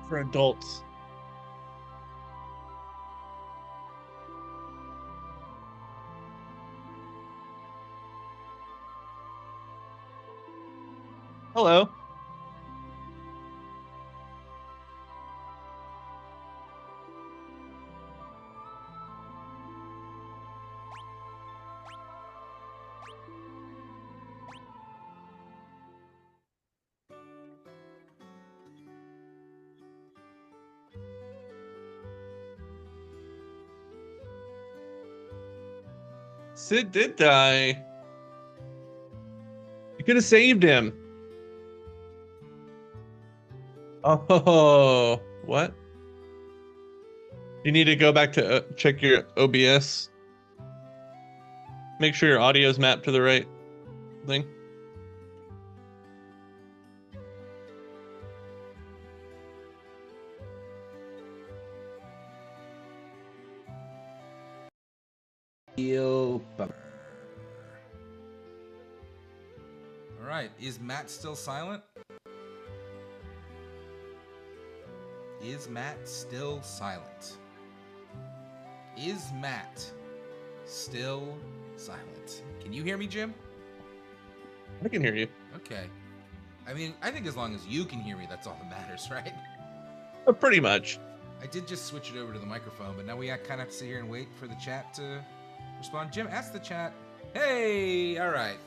for adults. Hello. Sid did die. You could have saved him. Oh, what? You need to go back to check your OBS. Make sure your audio is mapped to the right thing. Bummer. All right, is Matt still silent? Is Matt still silent? Is Matt still silent? Can you hear me, Jim? I can hear you. Okay. I mean, I think as long as you can hear me, that's all that matters, right? Pretty much. I did just switch it over to the microphone, but now we kind of have to sit here and wait for the chat to respond. Jim, ask the chat. Hey, all right.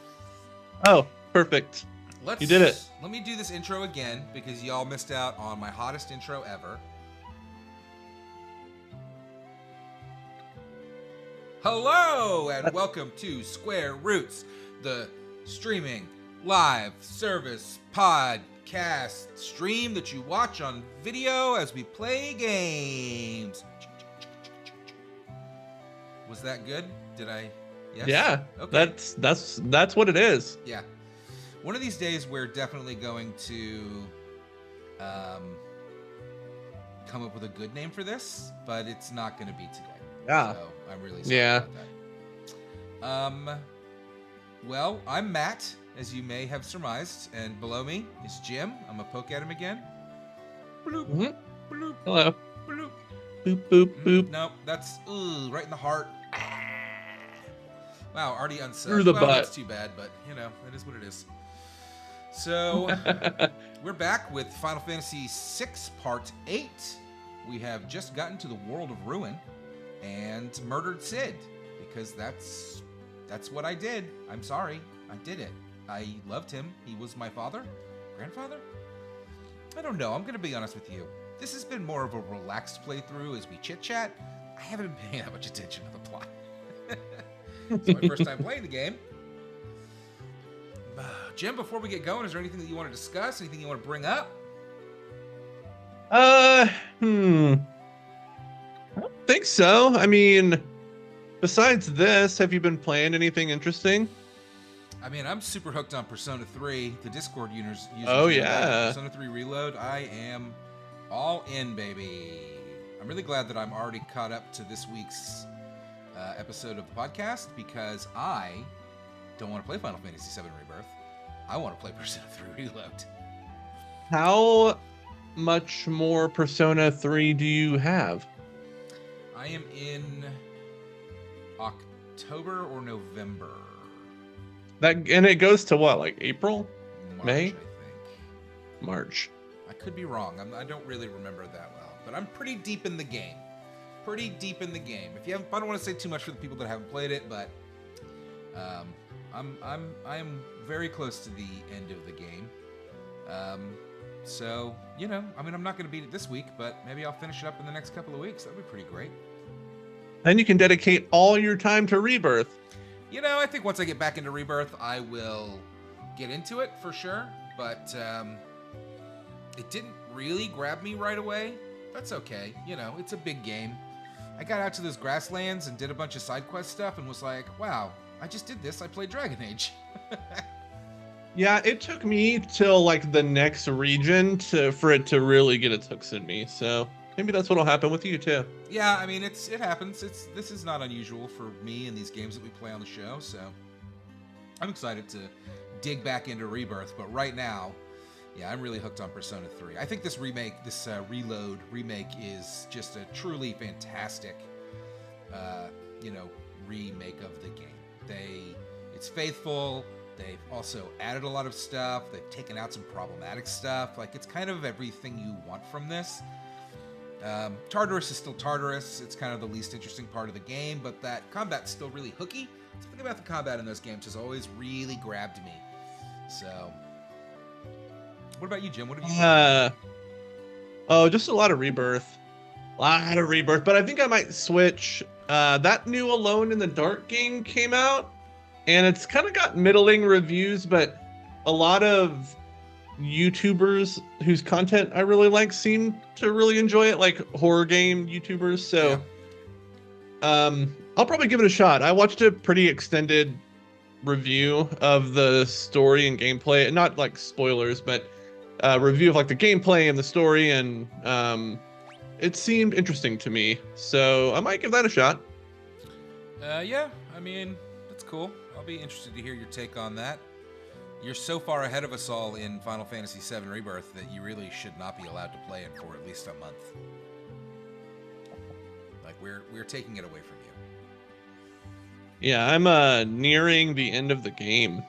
Oh, perfect. You did it. Let me do this intro again because y'all missed out on my hottest intro ever. Hello and welcome to Square Roots, the streaming live service podcast stream that you watch on video as we play games. Was that good? Did I? Yes? Yeah. Okay. That's what it is. Yeah. One of these days, we're definitely going to come up with a good name for this, but it's not going to be today. Yeah. So I'm really sorry about that. Well, I'm Matt, as you may have surmised, and below me is Jim. I'm going to poke at him again. Bloop, bloop, Hello. bloop. Boop, boop, boop. No, that's right in the heart. Wow, already unsubbed. Through the butt. That's too bad, but you know, it is what it is. So, we're back with Final Fantasy VI Part 8. We have just gotten to the World of Ruin and murdered Sid, because that's what I did. I'm sorry. I did it. I loved him. He was my father? Grandfather? I don't know. I'm going to be honest with you. This has been more of a relaxed playthrough as we chit-chat. I haven't been paying that much attention to the plot. It's my first time playing the game. Jim, before we get going, is there anything that you want to discuss? Anything you want to bring up? I don't think so. I mean, besides this, have you been playing anything interesting? I mean, I'm super hooked on Persona 3. The Discord users. Oh, yeah. Persona 3 Reload. I am all in, baby. I'm really glad that I'm already caught up to this week's episode of the podcast, because I don't want to play Final Fantasy VII Rebirth. I want to play Persona 3 Reload. How much more Persona 3 do you have? I am in October or November. And it goes to what, like April? March, May? I think. March. I could be wrong. I don't really remember that well, but I'm pretty deep in the game. Pretty deep in the game. If you haven't, I don't want to say too much for the people that haven't played it, but I am very close to the end of the game. So, you know, I mean, I'm not going to beat it this week, but maybe I'll finish it up in the next couple of weeks. That'd be pretty great. Then you can dedicate all your time to Rebirth. You know, I think once I get back into Rebirth, I will get into it for sure, but it didn't really grab me right away. That's okay. You know, it's a big game. I got out to those grasslands and did a bunch of side quest stuff and was like, wow, I just did this. I played Dragon Age. Yeah, it took me till like the next region for it to really get its hooks in me. So maybe that's what'll happen with you too. Yeah, I mean, it happens. This is not unusual for me and these games that we play on the show. So I'm excited to dig back into Rebirth. But right now, Yeah, I'm really hooked on Persona 3. I think this remake, this Reload remake, is just a truly fantastic, remake of the game. It's faithful. They've also added a lot of stuff. They've taken out some problematic stuff. Like, it's kind of everything you want from this. Tartarus is still Tartarus. It's kind of the least interesting part of the game, but that combat's still really hooky. Something about the combat in those games has always really grabbed me. So, what about you, Jim? What have you Oh, just a lot of Rebirth. But I think I might switch. That new Alone in the Dark game came out, and it's kind of got middling reviews, but a lot of YouTubers whose content I really like seem to really enjoy it, like horror game YouTubers. So, I'll probably give it a shot. I watched a pretty extended review of the story and gameplay, not like spoilers, but review of like the gameplay and the story, and it seemed interesting to me, so I might give that a shot. Yeah, I mean, that's cool. I'll be interested to hear your take on that. You're so far ahead of us all in Final Fantasy VII Rebirth that you really should not be allowed to play it for at least a month. Like, we're taking it away from you. Yeah, I'm nearing the end of the game,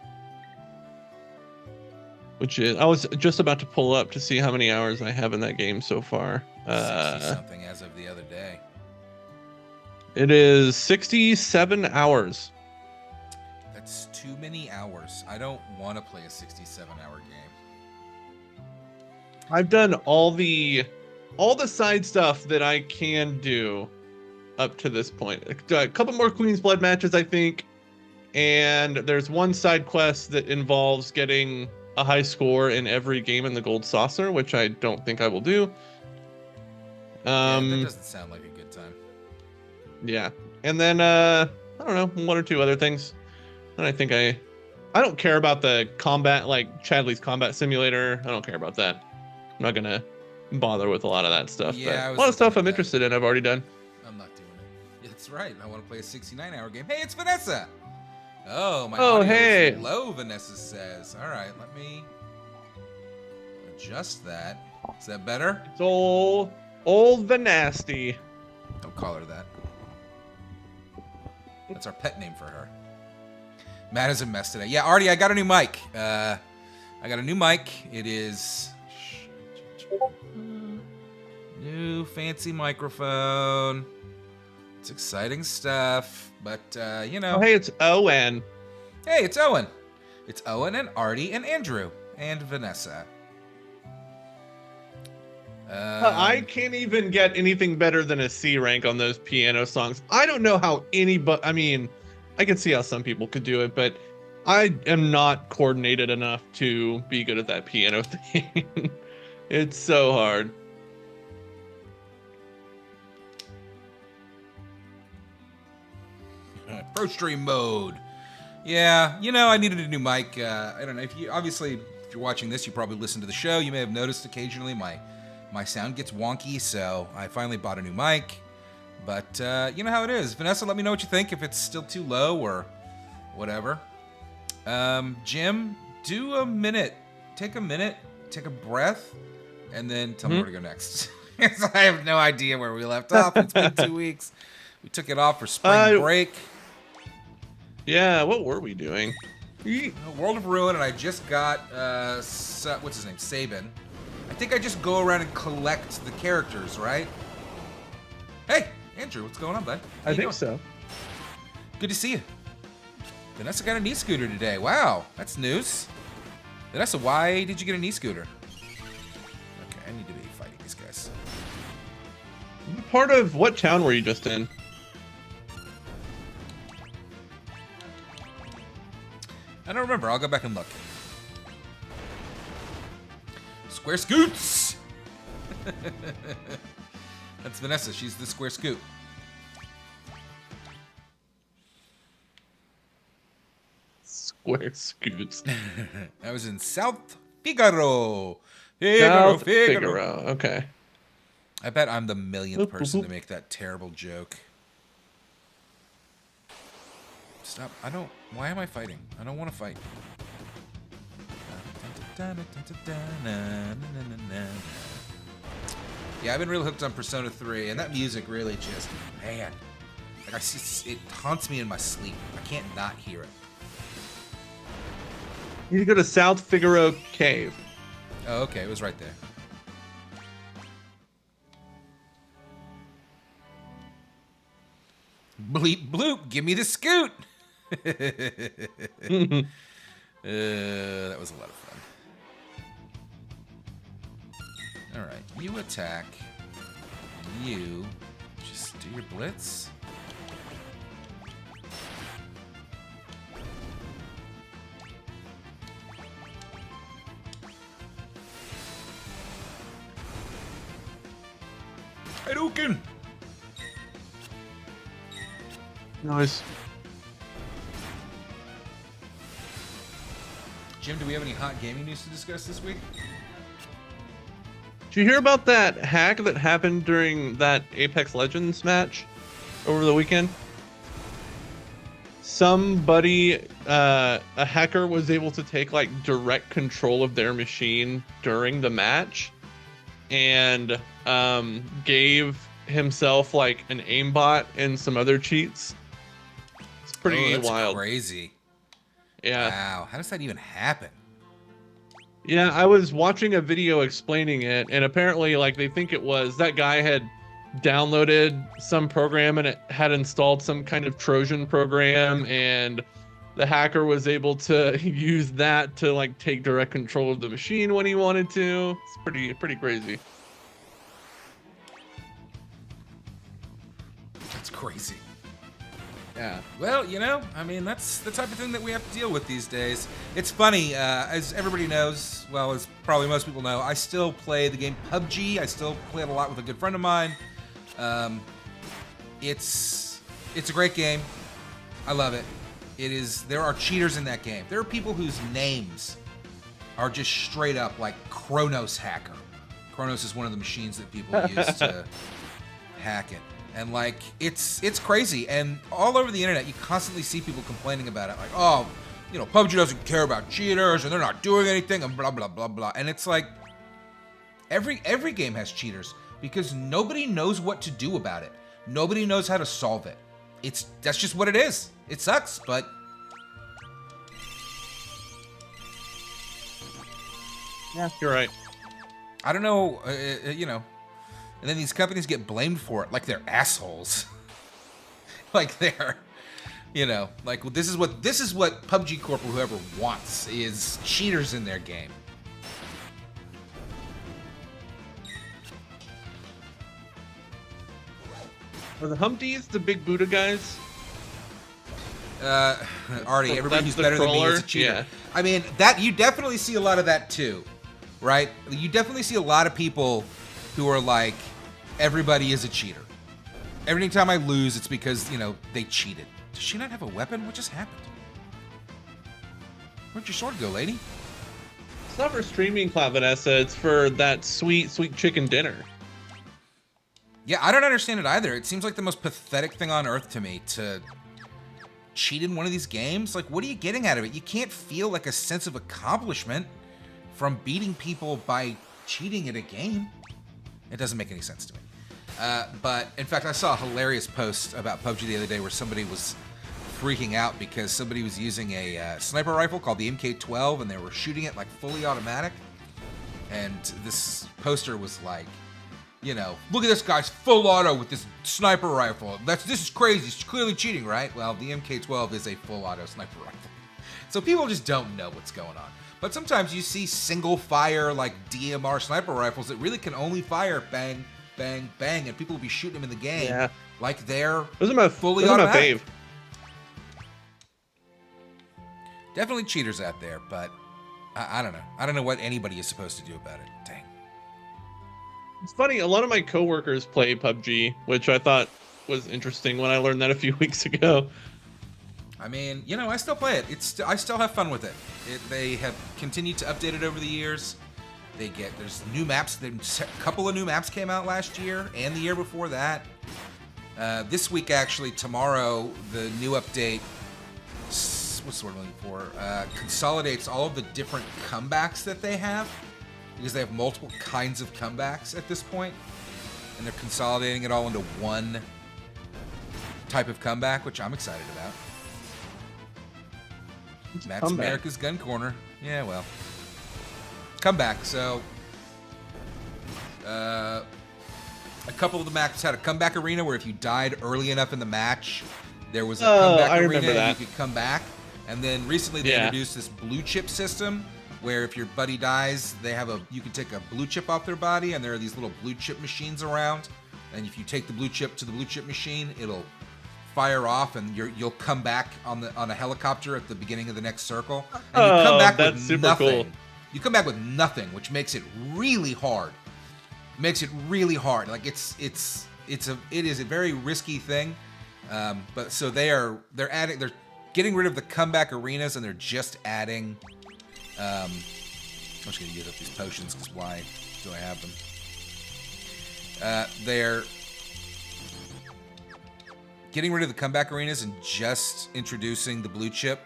which is, I was just about to pull up to see how many hours I have in that game so far. 60-something as of the other day. It is 67 hours. That's too many hours. I don't want to play a 67-hour game. I've done all the side stuff that I can do up to this point. A couple more Queen's Blood matches, I think, and there's one side quest that involves getting a high score in every game in the Gold Saucer, which I don't think I will do. Yeah, that doesn't sound like a good time. Yeah, and then I don't know, one or two other things. And I think I don't care about the combat, like Chadley's Combat Simulator. I don't care about that. I'm not gonna bother with a lot of that stuff. Yeah, a lot of stuff I'm interested in, I've already done. I'm not doing it. That's right. I want to play a 69-hour game. Hey, it's Vanessa. Oh, my Oh, audio hey. is low, Vanessa says. All right, let me adjust that. Is that better? It's old Vanasty. Don't call her that. That's our pet name for her. Matt is a mess today. Yeah, Artie, I got a new mic. I got a new mic. It is new fancy microphone. It's exciting stuff, but Oh, hey, it's Owen. Hey, it's Owen. It's Owen and Artie and Andrew and Vanessa. I can't even get anything better than a C rank on those piano songs. I don't know how I mean, I can see how some people could do it, but I am not coordinated enough to be good at that piano thing. It's so hard. Pro stream mode. Yeah, I needed a new mic. I don't know if you're watching this, you probably listen to the show. You may have noticed occasionally my sound gets wonky, so I finally bought a new mic. But you know how it is. Vanessa, let me know what you think, if it's still too low or whatever. Jim, do a minute. Take a minute, take a breath, and then tell me where to go next. I have no idea where we left off. It's been 2 weeks. We took it off for spring break. Yeah, what were we doing? World of Ruin, and I just got, what's his name, Sabin. I think I just go around and collect the characters, right? Hey, Andrew, what's going on, bud? I think so. Good to see you. Vanessa got an e-scooter today. Wow, that's news. Vanessa, why did you get an e-scooter? Okay, I need to be fighting these guys. Part of what town were you just in? I don't remember. I'll go back and look. Square Scoots! That's Vanessa. She's the Square Scoot. Square Scoots. I was in South Figaro. South Figaro. Okay. I bet I'm the millionth person to make that terrible joke. Stop. Why am I fighting? I don't want to fight. Yeah, I've been really hooked on Persona 3, and that music really just, man, like it haunts me in my sleep. I can't not hear it. You need to go to South Figaro Cave. Oh, okay, it was right there. Bleep bloop, give me the scoot. That was a lot of fun. All right, you attack. You just do your blitz. Hadouken! Nice. Jim, do we have any hot gaming news to discuss this week? Did you hear about that hack that happened during that Apex Legends match over the weekend? Somebody, a hacker was able to take like direct control of their machine during the match and gave himself like an aimbot and some other cheats. It's pretty that's wild. Crazy. Yeah. Wow. How does that even happen? Yeah, I was watching a video explaining it, and apparently, like, they think it was that guy had downloaded some program and it had installed some kind of Trojan program, and the hacker was able to use that to like take direct control of the machine when he wanted to. It's pretty crazy. That's crazy. Yeah. Well, you know, I mean, that's the type of thing that we have to deal with these days. It's funny, as everybody knows, well, as probably most people know, I still play the game PUBG. I still play it a lot with a good friend of mine. It's a great game. I love it. There are cheaters in that game. There are people whose names are just straight up like Kronos Hacker. Kronos is one of the machines that people use to hack it. And like, it's crazy. And all over the internet, you constantly see people complaining about it. Like, oh, you know, PUBG doesn't care about cheaters and they're not doing anything and blah, blah, blah, blah. And it's like, every game has cheaters because nobody knows what to do about it. Nobody knows how to solve it. That's just what it is. It sucks, but yeah, you're right. I don't know, you know. And then these companies get blamed for it, like they're assholes. Like they're, you know, like this is what PUBG Corp or whoever wants is cheaters in their game. Are the Humpties the big Buddha guys? Artie, everybody who's better than me is a cheater. Yeah. I mean, that you definitely see a lot of that too, right? You definitely see a lot of people who are like, everybody is a cheater. Every time I lose, it's because, you know, they cheated. Does she not have a weapon? What just happened? Where'd your sword go, lady? It's not for streaming, Cloud Vanessa. It's for that sweet chicken dinner. Yeah, I don't understand it either. It seems like the most pathetic thing on earth to me to cheat in one of these games. Like, what are you getting out of it? You can't feel like a sense of accomplishment from beating people by cheating at a game. It doesn't make any sense to me. But in fact, I saw a hilarious post about PUBG the other day where somebody was freaking out because somebody was using a sniper rifle called the MK12 and they were shooting it like fully automatic. And this poster was like, you know, look at this guy's full auto with this sniper rifle. This is crazy. It's clearly cheating, right? Well, the MK12 is a full auto sniper rifle. So people just don't know what's going on. But sometimes you see single fire like DMR sniper rifles that really can only fire bang, bang, bang, and people will be shooting them in the game like they're fully automatic. Fave. Definitely cheaters out there, but I don't know. I don't know what anybody is supposed to do about it. Dang. It's funny, a lot of my coworkers play PUBG, which I thought was interesting when I learned that a few weeks ago. I mean, you know, I still play it. I still have fun with it. They have continued to update it over the years. There's new maps. A couple of new maps came out last year and the year before that. This week, actually, tomorrow, the new update what's the word I'm looking for? Consolidates all of the different comebacks that they have, because they have multiple kinds of comebacks at this point, and they're consolidating it all into one type of comeback, which I'm excited about. That's America's Gun Corner. Yeah, well, comeback. So, a couple of the matches had a comeback arena where if you died early enough in the match, there was a comeback arena and you could come back. And then recently they introduced this blue chip system where if your buddy dies, you can take a blue chip off their body, and there are these little blue chip machines around. And if you take the blue chip to the blue chip machine, it'll fire off, and you'll come back on a helicopter at the beginning of the next circle. And you come back with nothing. Cool. You come back with nothing, which makes it really hard. Makes it really hard. Like it is a very risky thing. But so they're getting rid of the comeback arenas, and they're just adding. I'm just gonna use up these potions because why do I have them? They're getting rid of the comeback arenas and just introducing the blue chip,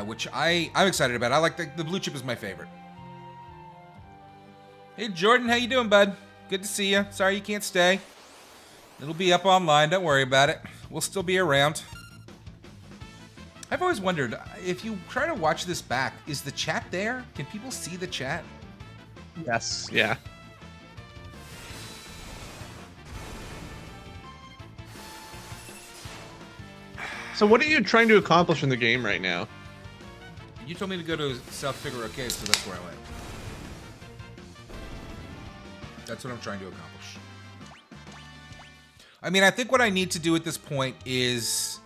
which I'm excited about. I like the blue chip is my favorite. Hey Jordan, how you doing, bud? Good to see you. Sorry you can't stay. It'll be up online. Don't worry about it. We'll still be around. I've always wondered, if you try to watch this back, is the chat there? Can people see the chat? Yes. Yeah. So what are you trying to accomplish in the game right now? You told me to go to South Figaro Cave, so that's where I went. That's what I'm trying to accomplish. I mean, I think what I need to do at this point is...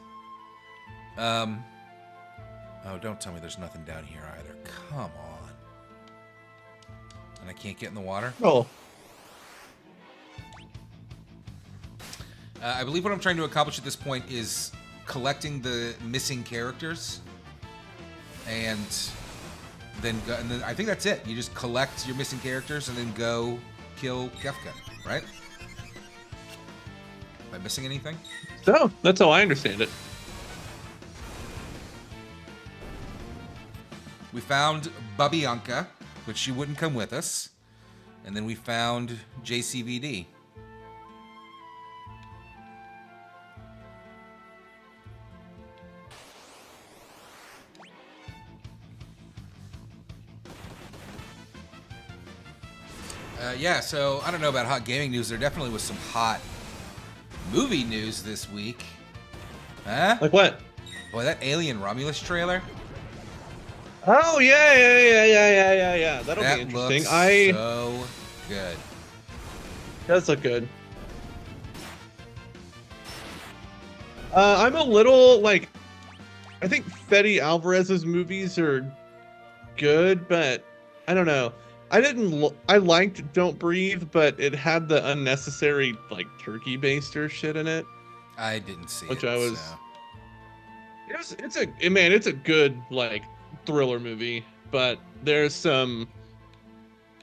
Oh, don't tell me there's nothing down here either. Come on. And I can't get in the water? Oh. I believe what I'm trying to accomplish at this point is collecting the missing characters, and then I think that's it. You just collect your missing characters and then go kill Kefka, right? Am I missing anything? So that's how I understand it. We found Babianka, but she wouldn't come with us, and then we found JCVD. Yeah, so I don't know about hot gaming news. There definitely was some hot movie news this week. Huh? Like what? Boy, that Alien Romulus trailer. Oh yeah. That'll be interesting. Looks so good. Does look good. I'm a little like, I think Fede Alvarez's movies are good, but I don't know. I liked Don't Breathe, but it had the unnecessary like turkey baster shit in it. I didn't see which it. I was. So. It's a good like thriller movie, but there's some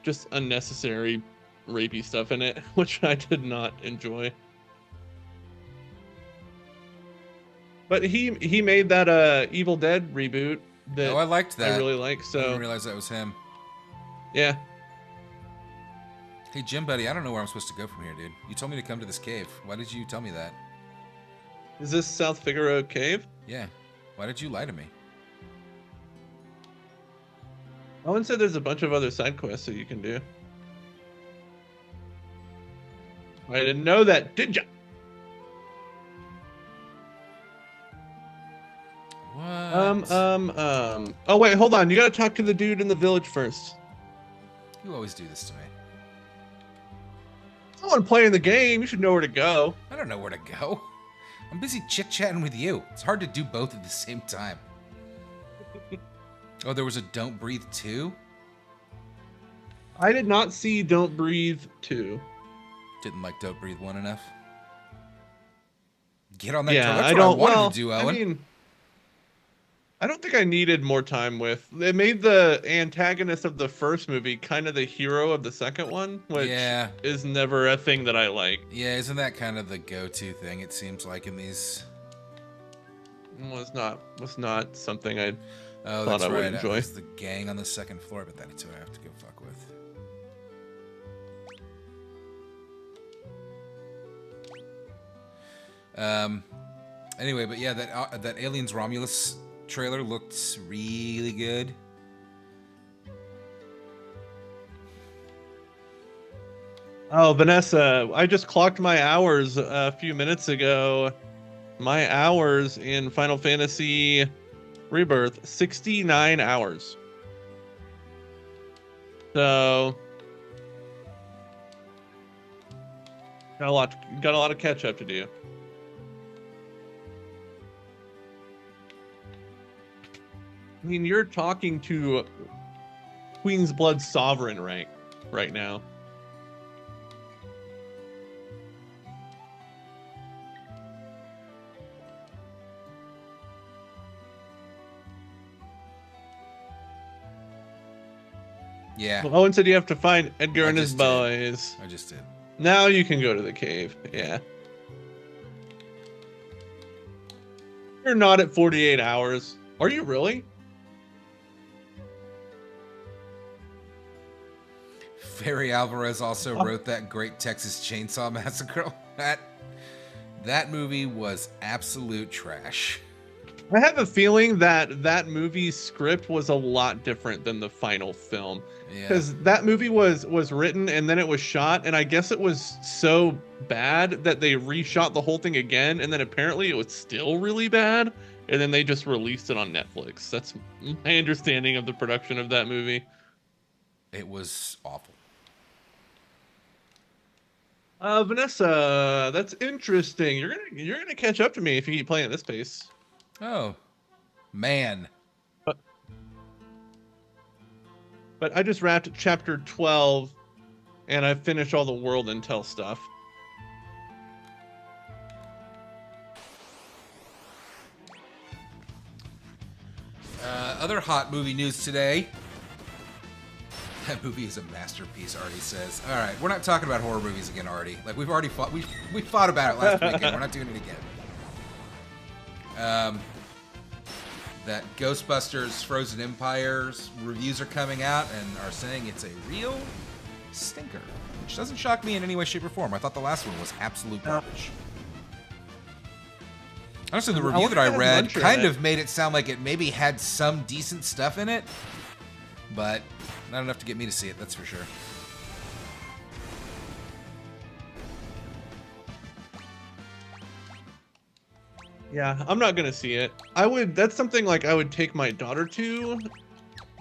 just unnecessary rapey stuff in it, which I did not enjoy. But he made that Evil Dead reboot that I liked that. I really like. So I didn't realize that was him. Yeah. Hey Jim, buddy, I don't know where I'm supposed to go from here, dude. You told me to come to this cave. Why did you tell me that? Is this South Figaro Cave? Yeah. Why did you lie to me? Owen said there's a bunch of other side quests that you can do. I didn't know that, did ya? What? Oh wait, hold on. You gotta talk to the dude in the village first. You always do this to me. Someone playing the game. You should know where to go. I don't know where to go. I'm busy chit-chatting with you. It's hard to do both at the same time. Oh, there was a Don't Breathe 2? I did not see Don't Breathe 2. Didn't like Don't Breathe 1 enough? Get on that. Yeah, That's I what don't. I wanted Well, to do, Owen. I mean, I don't think I needed more time with. It made the antagonist of the first movie kind of the hero of the second one, which is never a thing that I like. Yeah, isn't that kind of the go-to thing, it seems like, in these was not something I Oh, thought that's I would right. enjoy. There's the gang on the second floor, but that's what I have to go fuck with. Anyway, but yeah, that Aliens Romulus trailer looked really good. Oh, Vanessa, I just clocked my hours a few minutes ago. My hours in Final Fantasy Rebirth, 69 hours. So got a lot of catch up to do. I mean, you're talking to Queen's Blood Sovereign rank right now. Yeah. Well, Owen said you have to find Edgar I and his just did. boys. I just did. Now you can go to the cave. Yeah. You're not at 48 hours. Are you really? Ferry Alvarez also wrote that great Texas Chainsaw Massacre. That movie was absolute trash. I have a feeling that that movie's script was a lot different than the final film. Yeah. Because that movie was written and then it was shot, and I guess it was so bad that they reshot the whole thing again, and then apparently it was still really bad, and then they just released it on Netflix. That's my understanding of the production of that movie. It was awful. Vanessa, that's interesting. You're gonna catch up to me if you keep playing at this pace. Oh, man. But I just wrapped chapter 12, and I finished all the World Intel stuff. Other hot movie news today. That movie is a masterpiece, Artie says. All right, we're not talking about horror movies again, Artie. Like, we've already fought. We fought about it last weekend. We're not doing it again. That Ghostbusters Frozen Empires reviews are coming out and are saying it's a real stinker, which doesn't shock me in any way, shape, or form. I thought the last one was absolute garbage. Honestly, the review that I read kind of made it sound like it maybe had some decent stuff in it, but not enough to get me to see it, that's for sure. Yeah, I'm not gonna see it. That's something like I would take my daughter to,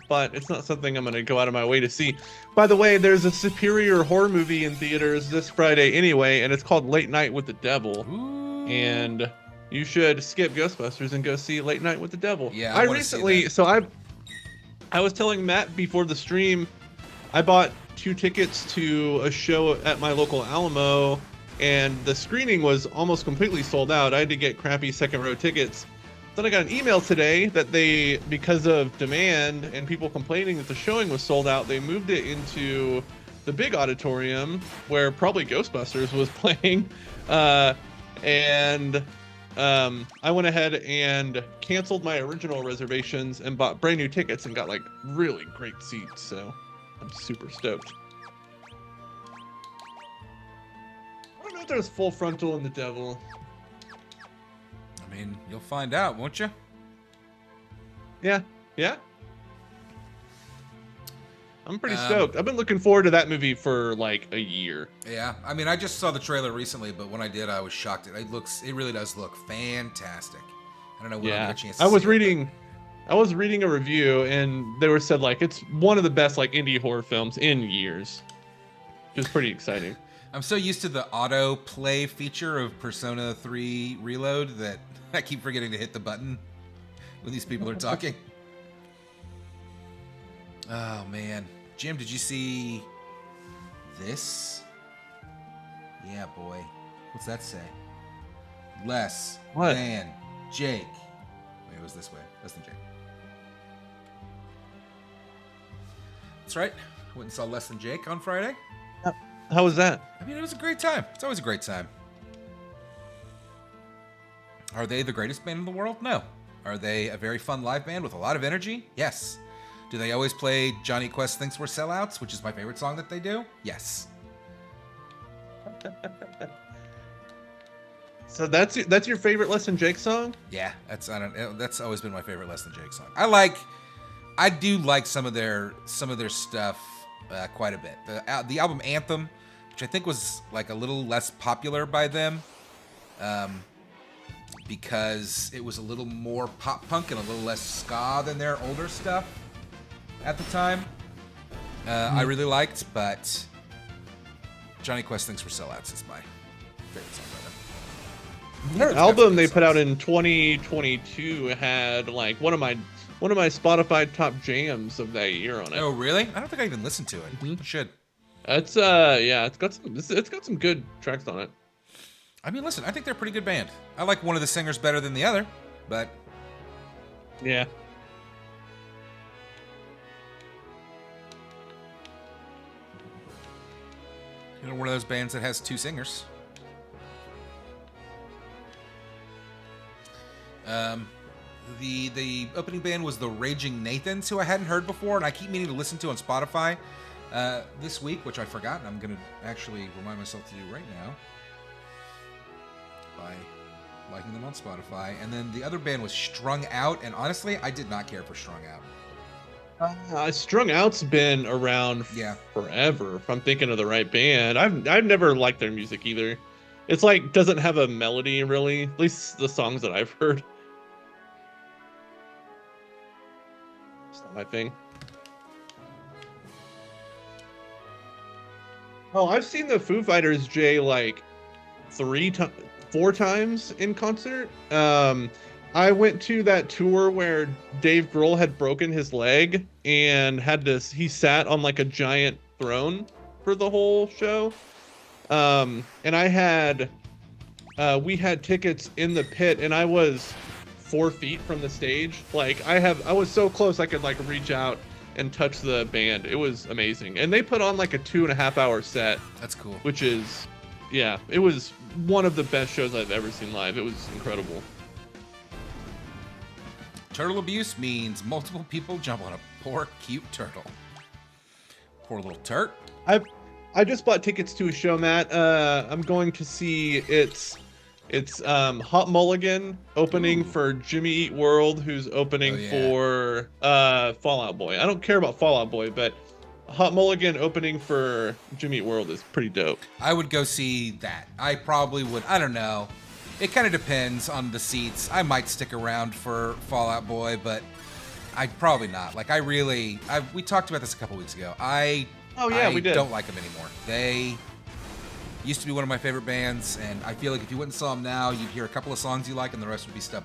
but it's not something I'm gonna go out of my way to see. By the way, there's a superior horror movie in theaters this Friday anyway, and it's called Late Night with the Devil. Ooh. And you should skip Ghostbusters and go see Late Night with the Devil. Yeah, I recently, I was telling Matt before the stream, I bought 2 tickets to a show at my local Alamo, and the screening was almost completely sold out. I had to get crappy second row tickets. Then I got an email today that because of demand and people complaining that the showing was sold out, they moved it into the big auditorium where probably Ghostbusters was playing. I went ahead and canceled my original reservations and bought brand new tickets and got like really great seats. So I'm super stoked. I don't know if there's full frontal in the Devil. I mean, you'll find out, won't you? Yeah. I'm pretty stoked. I've been looking forward to that movie for like a year. Yeah, I mean, I just saw the trailer recently, but when I did, I was shocked. It really does look fantastic. I don't know when I'll get a chance to see it. I was reading a review, and they said like it's one of the best like indie horror films in years. Which is pretty exciting. I'm so used to the auto play feature of Persona 3 Reload that I keep forgetting to hit the button when these people are talking. Oh, man. Jim, did you see this? Yeah, boy. What's that say? Less than Jake. Wait, it was this way. Less than Jake. That's right. Went and saw Less Than Jake on Friday. How was that? I mean, it was a great time. It's always a great time. Are they the greatest band in the world? No. Are they a very fun live band with a lot of energy? Yes. Do they always play Johnny Quest Thinks We're Sellouts, which is my favorite song that they do? Yes. So that's your favorite Less Than Jake song? Yeah, that's always been my favorite Less Than Jake song. I do like some of their stuff quite a bit. The album Anthem, which I think was like a little less popular by them, because it was a little more pop punk and a little less ska than their older stuff at the time. I really liked, but Johnny Quest Thinks We're Sellouts is my favorite song by them. Their album they put out in 2022 had like one of my Spotify top jams of that year on it. Oh, really? I don't think I even listened to it. I should. It's it's got some good tracks on it. I mean, listen, I think they're a pretty good band. I like one of the singers better than the other, but yeah. You know, one of those bands that has two singers. The opening band was the Raging Nathans, who I hadn't heard before, and I keep meaning to listen to on Spotify this week, which I forgot, and I'm going to actually remind myself to do right now by liking them on Spotify. And then the other band was Strung Out, and honestly, I did not care for Strung Out. Strung Out's been around forever. If I'm thinking of the right band, I've never liked their music either. It's like doesn't have a melody really. At least the songs that I've heard. It's not my thing. Oh, I've seen the Foo Fighters, Jay, like 4 times in concert. I went to that tour where Dave Grohl had broken his leg and he sat on like a giant throne for the whole show. And we had tickets in the pit, and I was 4 feet from the stage. Like I was so close I could like reach out and touch the band. It was amazing. And they put on like a 2.5 hour set. That's cool. Which is, yeah, it was one of the best shows I've ever seen live. It was incredible. Turtle abuse means multiple people jump on a poor, cute turtle. Poor little turt. I just bought tickets to a show, Matt. I'm going to see it's Hot Mulligan opening for Jimmy Eat World, who's opening for Fall Out Boy. I don't care about Fall Out Boy, but Hot Mulligan opening for Jimmy Eat World is pretty dope. I would go see that. I probably would. I don't know. It kind of depends on the seats. I might stick around for Fall Out Boy, but I'd probably not. Like, we talked about this a couple weeks ago. We did. Don't like them anymore. They used to be one of my favorite bands, and I feel like if you went and saw them now, you'd hear a couple of songs you like, and the rest would be stuff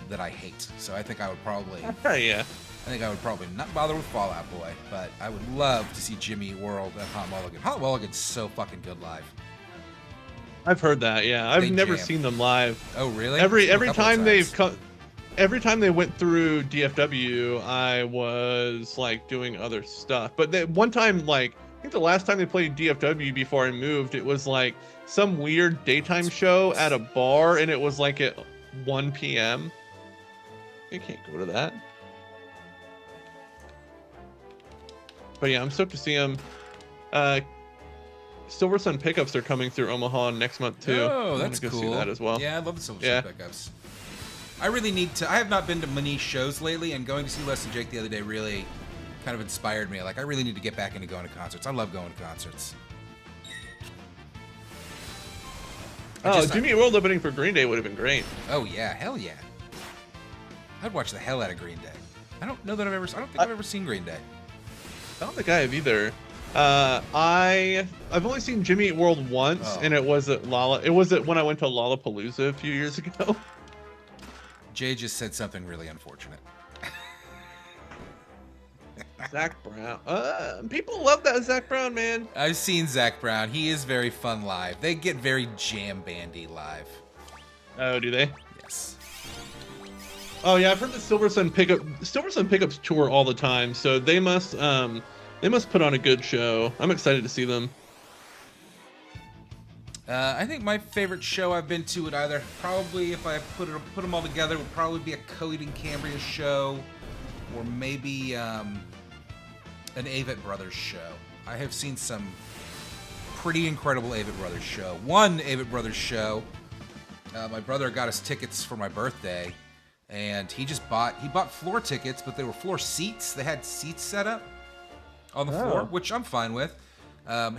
that I hate. So I think I would probably... yeah. I think I would probably not bother with Fall Out Boy, but I would love to see Jimmy Eat World and Hot Mulligan. Hot Mulligan's so fucking good live. I've heard that, yeah. I've never seen them live. Oh, really? Every time they've come, every time they went through DFW, I was like doing other stuff. But one time, like I think the last time they played DFW before I moved, it was like some weird daytime show at a bar, and it was like at 1 p.m. I can't go to that. But yeah, I'm stoked to see them. Silver Sun Pickups are coming through Omaha next month too. Oh, that's cool. See that as well. Yeah, I love the Silver Sun Pickups. I really need to. I have not been to many shows lately, and going to see Less Than Jake the other day really kind of inspired me. Like, I really need to get back into going to concerts. I love going to concerts. Jimmy Eat World opening for Green Day would have been great. Oh yeah, hell yeah. I'd watch the hell out of Green Day. I don't know that I've ever seen Green Day. I don't think I have either. I've only seen Jimmy Eat World once, and it was at when I went to Lollapalooza a few years ago. Jay just said something really unfortunate. Zach Brown. People love that Zach Brown, man. I've seen Zach Brown. He is very fun live. They get very jam bandy live. Oh, do they? Yes. Oh yeah, I've heard the Silver Sun Pickups tour all the time, so they must put on a good show. I'm excited to see them. I think my favorite show I've been to would either probably, if I put them all together, would probably be a Coheed and Cambria show, or maybe an Avett Brothers show. I have seen some pretty incredible Avett Brothers show. One Avett Brothers show, my brother got us tickets for my birthday, and he bought floor tickets, but they were floor seats. They had seats set up on the floor, which I'm fine with.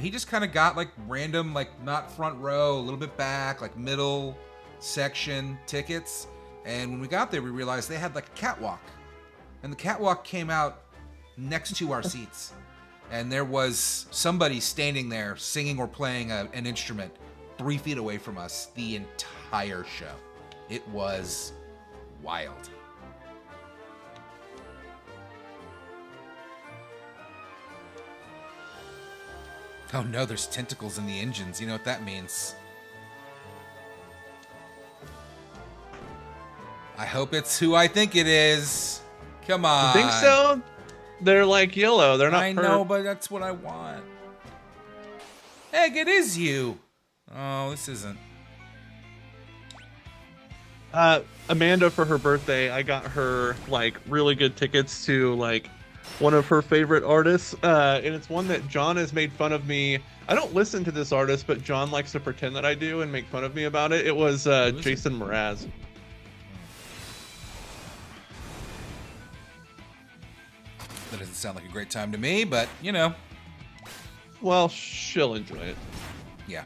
He just kind of got like random, like not front row, a little bit back, like middle section tickets. And when we got there, we realized they had like a catwalk, and the catwalk came out next to our seats. And there was somebody standing there singing or playing an instrument 3 feet away from us the entire show. It was wild. Oh no, there's tentacles in the engines. You know what that means. I hope it's who I think it is. Come on. You think so? They're like yellow. They're not. I know, but that's what I want. Egg, it is you. Oh, this isn't. Amanda, for her birthday, I got her like really good tickets to like one of her favorite artists, and it's one that John has made fun of me. I don't listen to this artist, but John likes to pretend that I do and make fun of me about it. It was Jason Mraz. That doesn't sound like a great time to me, but you know. Well, she'll enjoy it. Yeah.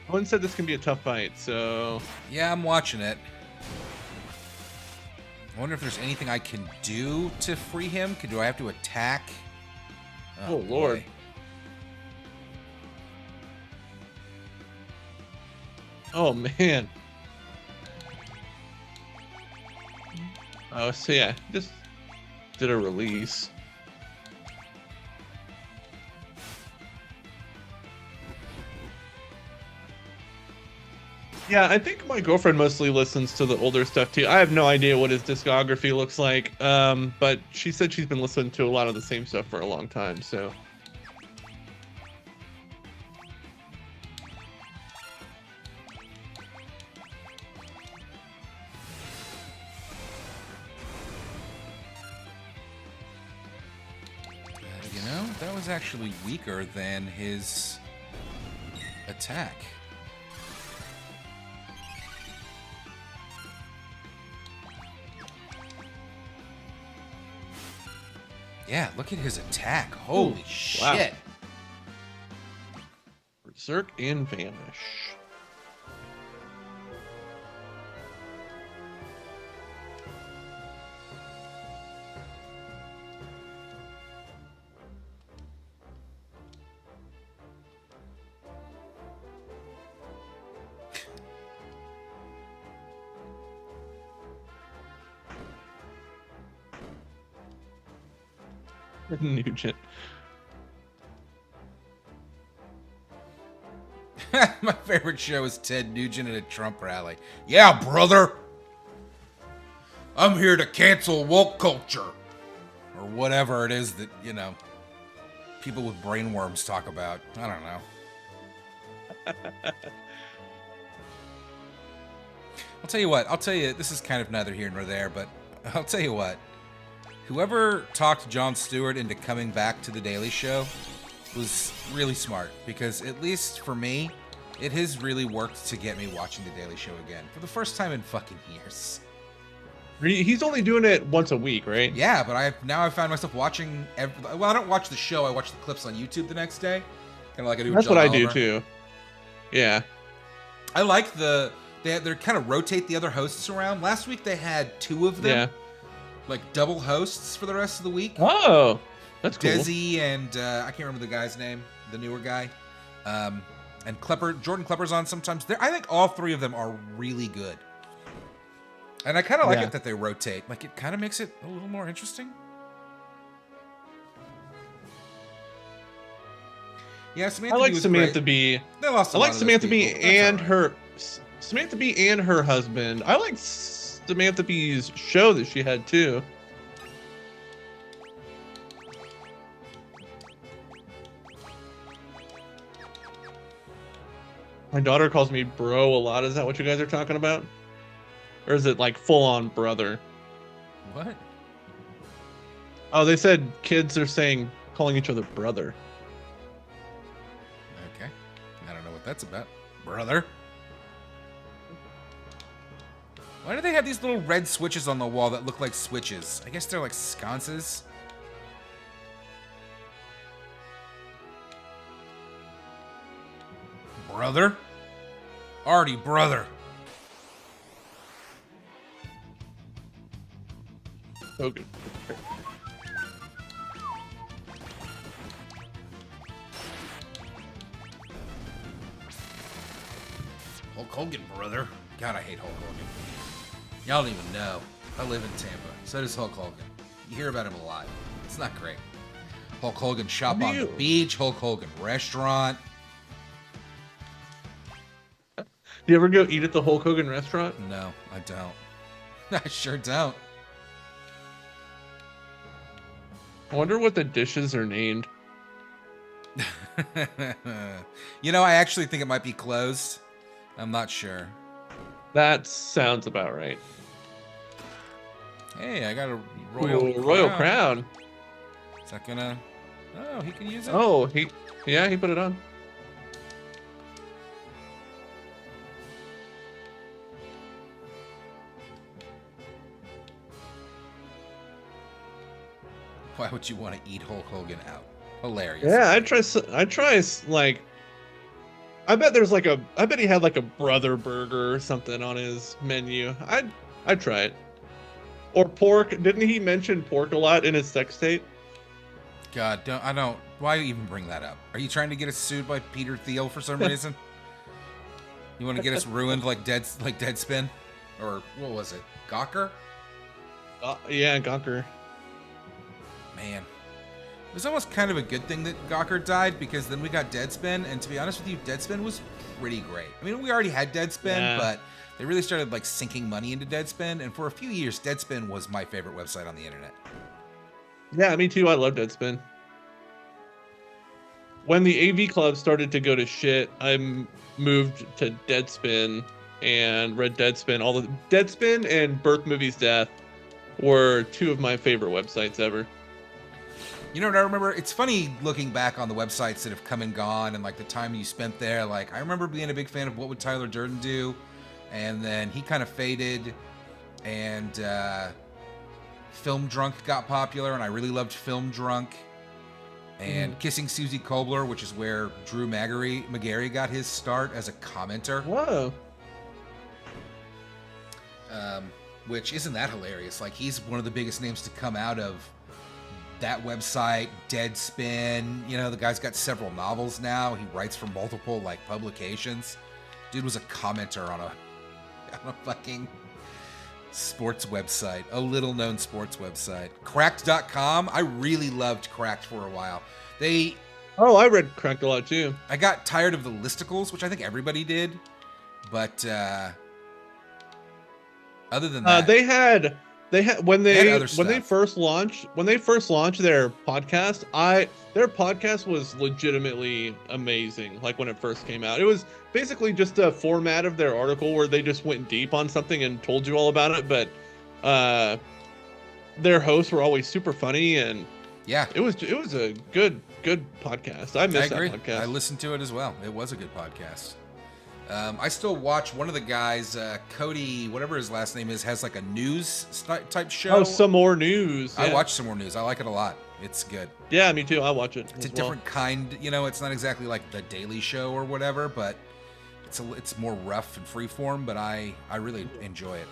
Owen said this can be a tough fight, so... Yeah, I'm watching it. I wonder if there's anything I can do to free him. Do I have to attack? Oh Lord. Boy. Oh, man. Oh, so yeah, just did a release. Yeah, I think my girlfriend mostly listens to the older stuff too. I have no idea what his discography looks like, but she said she's been listening to a lot of the same stuff for a long time, so... You know, that was actually weaker than his attack. Yeah, look at his attack. Holy shit. Wow. Berserk and Vanish. Nugent. My favorite show is Ted Nugent at a Trump rally. Yeah, brother. I'm here to cancel woke culture. Or whatever it is that, you know, people with brainworms talk about. I don't know. I'll tell you what. This is kind of neither here nor there, but I'll tell you what. Whoever talked Jon Stewart into coming back to The Daily Show was really smart, because at least for me, it has really worked to get me watching The Daily Show again for the first time in fucking years. He's only doing it once a week, right? Yeah, but I found myself watching well, I don't watch the show, I watch the clips on YouTube the next day. Kind of like I do with That's John what I Oliver. do too. Yeah. I like they kind of rotate the other hosts around. Last week they had 2 of them. Yeah. Like double hosts for the rest of the week. Oh, that's cool. Desi and I can't remember the guy's name, the newer guy, and Jordan Klepper's on sometimes. I think all 3 of them are really good, and I kind of like it that they rotate. Like it kind of makes it a little more interesting. Yeah, Samantha I like B was Samantha great. B. They lost a I lot like of Samantha those B people. That's and all right. Samantha B and her husband. I like Samantha B's show that she had too. My daughter calls me bro a lot. Is that what you guys are talking about? Or is it like full on brother? What? Oh, they said kids are calling each other brother. Okay. I don't know what that's about. Brother. Why do they have these little red switches on the wall that look like switches? I guess they're like sconces. Brother? Artie, brother. Okay. Hulk Hogan, brother. God, I hate Hulk Hogan. Y'all don't even know. I live in Tampa. So does Hulk Hogan. You hear about him a lot. It's not great. Hulk Hogan shop on the beach. Hulk Hogan restaurant. Do you ever go eat at the Hulk Hogan restaurant? No, I don't. I sure don't. I wonder what the dishes are named. You know, I actually think it might be closed. I'm not sure. That sounds about right. Hey, I got a royal crown. Is that gonna... Oh, he can use it? Oh, he put it on. Why would you want to eat Hulk Hogan out? Hilarious. Yeah, I try like, I bet he had like a brother burger or something on his menu. I'd try it. Or pork. Didn't he mention pork a lot in his sex tape? God, why even bring that up? Are you trying to get us sued by Peter Thiel for some reason? You want to get us ruined like Deadspin? Or what was it? Gawker? Yeah, Gawker. Man. It was almost kind of a good thing that Gawker died, because then we got Deadspin, and to be honest with you, Deadspin was pretty great. I mean, we already had Deadspin, but they really started like sinking money into Deadspin, and for a few years, Deadspin was my favorite website on the internet. Yeah, me too. I love Deadspin. When the AV Club started to go to shit, I moved to Deadspin and read Deadspin. All the Deadspin and Birth Movies Death were two of my favorite websites ever. You know what I remember? It's funny looking back on the websites that have come and gone and like the time you spent there. Like, I remember being a big fan of What Would Tyler Durden Do? And then he kind of faded, and Film Drunk got popular, and I really loved Film Drunk. And Kissing Susie Kobler, which is where Drew McGarry got his start as a commenter. Whoa. Which isn't that hilarious? Like, he's one of the biggest names to come out of that website. Deadspin. You know, the guy's got several novels now. He writes for multiple like publications. Dude was a commenter on a fucking sports website, a little known sports website. Cracked.com. I really loved Cracked for a while. I read Cracked a lot too. I got tired of the listicles, which I think everybody did, but other than that, they had when they first launched their podcast, their podcast was legitimately amazing. Like when it first came out, it was basically just a format of their article where they just went deep on something and told you all about it. But their hosts were always super funny, and yeah, it was a good podcast. I miss that podcast. I listened to it as well. It was a good podcast. I still watch one of the guys, Cody, whatever his last name is, has like a news type show. Oh, Some More News. I watch Some More News. I like it a lot. It's good. Yeah, me too. I watch it. It's a different kind. You know, it's not exactly like The Daily Show or whatever, but it's more rough and freeform. But I really enjoy it.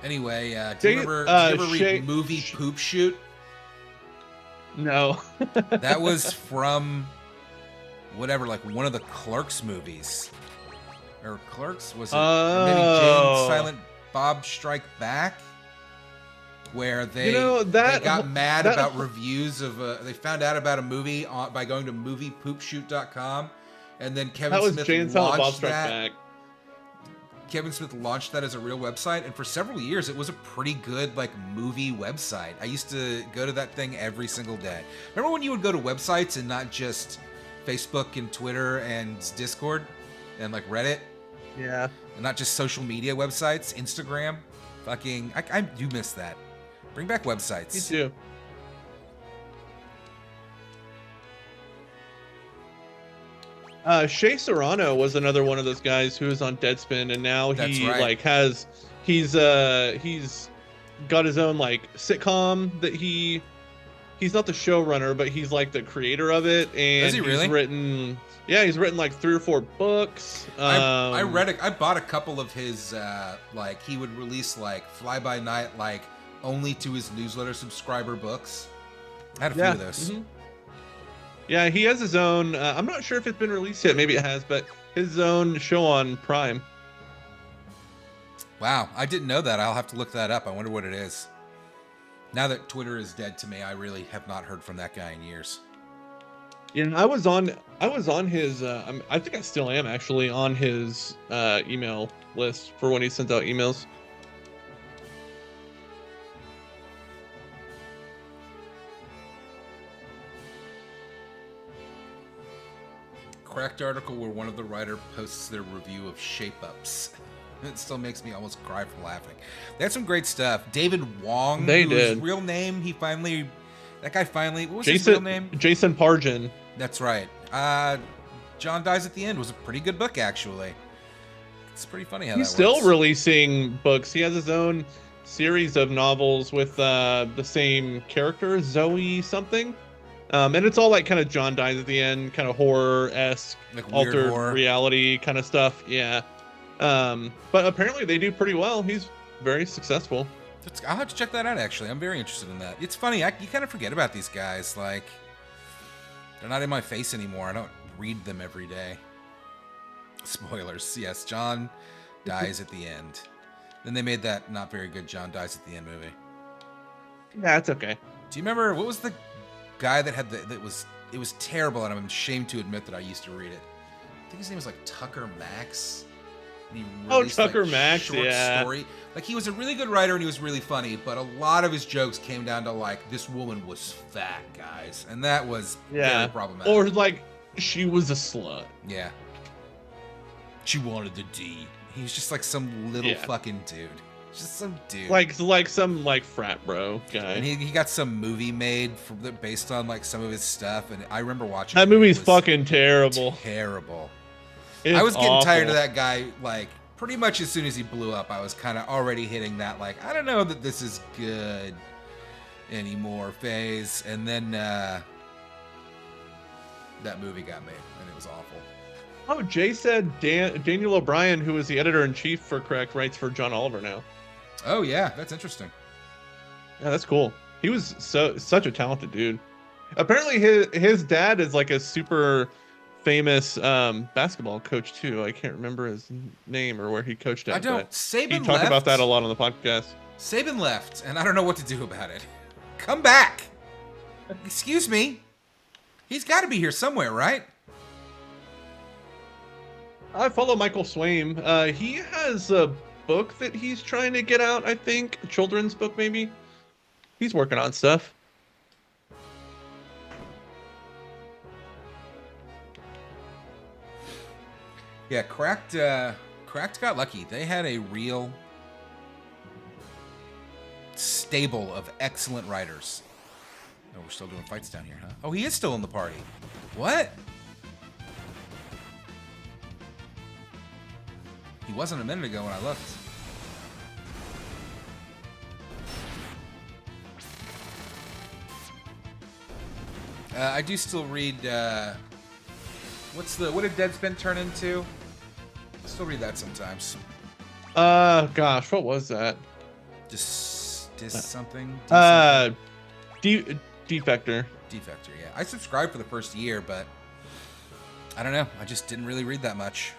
Anyway, do you ever read Movie Poop Shoot? No. That was from whatever, like one of the Clerks movies. Or Clerks? Was it maybe Jane Silent Bob Strike Back? Where they got mad about reviews of they found out about a movie by going to moviepoopshoot.com, and then Kevin Smith launched that. Kevin Smith launched that as a real website, and for several years it was a pretty good like movie website. I used to go to that thing every single day. Remember when you would go to websites and not just Facebook and Twitter and Discord and like Reddit, Yeah. and not just social media websites, Instagram. Fucking, I do miss that. Bring back websites. Me too. Shea Serrano was another one of those guys who was on Deadspin, and now That's he right. like he's got his own like sitcom that he's not the showrunner, but he's like the creator of it, and Is he really? he's written like 3 or 4 books. I bought a couple of his like he would release like fly by night like only to his newsletter subscriber books. I had a few of those. Mhm. Yeah, he has his own. I'm not sure if it's been released yet. Maybe it has, but his own show on Prime. Wow, I didn't know that. I'll have to look that up. I wonder what it is. Now that Twitter is dead to me, I really have not heard from that guy in years. Yeah, I was on his. I think I still am actually on his email list for when he sent out emails. Cracked article where one of the writer posts their review of Shape Ups. It still makes me almost cry from laughing. They had some great stuff. David Wong, his real name, what was his real name? Jason Pargin. That's right. John Dies at the End was a pretty good book, actually. It's pretty funny how He's that still works. releasing books. He has his own series of novels with the same character, Zoe something. And it's all like kind of John Dies at the End, kind of horror-esque, Like weird altered horror. reality kind of stuff. Yeah. But apparently they do pretty well. He's very successful. I'll have to check that out, actually. I'm very interested in that. It's funny. You kind of forget about these guys. Like, they're not in my face anymore. I don't read them every day. Spoilers. Yes, John dies at the end. Then they made that not very good John Dies at the End movie. Yeah, it's okay. Do you remember, what was the guy that had it was terrible, and I'm ashamed to admit that I used to read it. I think his name was like Tucker Max. And he released, Tucker like, Max, short yeah. story. Like, he was a really good writer and he was really funny, but a lot of his jokes came down to like, this woman was fat, guys, and that was very problematic. Or like, she was a slut. Yeah. She wanted the D. He was just like some little fucking dude. Just some dude. Like some like frat bro guy. And he got some movie made based on like some of his stuff, and I remember watching that movie's fucking terrible. Terrible. It's I was getting awful. tired of that guy, like, pretty much as soon as he blew up. I was kind of already hitting that, like, I don't know that this is good anymore phase. And then that movie got made, and it was awful. Oh, Jay said Daniel O'Brien, who was the editor-in-chief for Correct, writes for John Oliver now. Oh, yeah, that's interesting. Yeah, that's cool. He was such a talented dude. Apparently, his dad is like a super famous basketball coach too. I can't remember his name or where he coached at. I don't. Saban he talked about that a lot on the podcast. Saban left, and I don't know what to do about it. Come back. Excuse me. He's got to be here somewhere, right? I follow Michael Swaim. He has a book that he's trying to get out, I think. A children's book, maybe. He's working on stuff. Yeah, Cracked got lucky. They had a real stable of excellent writers. Oh, we're still doing fights down here, huh? Oh, he is still in the party. What? He wasn't a minute ago when I looked. I do still read, what did Deadspin turn into? I still read that sometimes. Gosh, what was that? Something? Defector. Defector, yeah. I subscribed for the first year, but I don't know. I just didn't really read that much.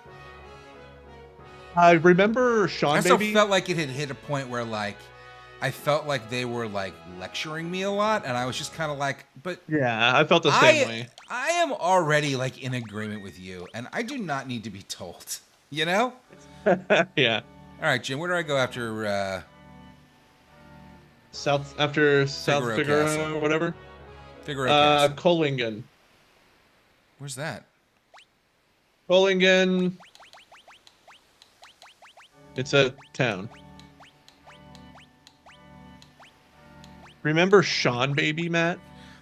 I remember Sean I still Baby. felt like it had hit a point where, like, I felt like they were, like, lecturing me a lot, and I was just kind of like, but... Yeah, I felt the same way. I am already, like, in agreement with you, and I do not need to be told, you know? Yeah. All right, Jim, where do I go after, South Figaro Figaro Castle. or whatever? Figaro Castle. Kolingen. Where's that? Bullingen. It's a town. Remember Sean Baby, Matt?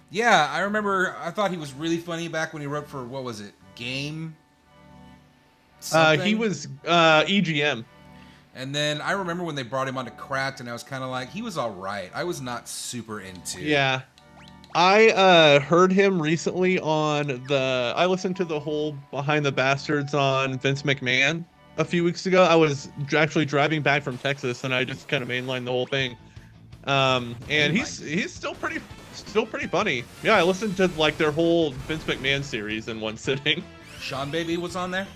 Yeah, I remember. I thought he was really funny back when he wrote for, what was it? Game? Something? He was EGM. And then I remember when they brought him onto Cracked, and I was kind of like, he was all right. I was not super into. Yeah. I heard him recently on the... I listened to the whole Behind the Bastards on Vince McMahon a few weeks ago. I was actually driving back from Texas, and I just kind of mainlined the whole thing. And he's still pretty funny. Yeah, I listened to like their whole Vince McMahon series in one sitting. Sean Baby was on there?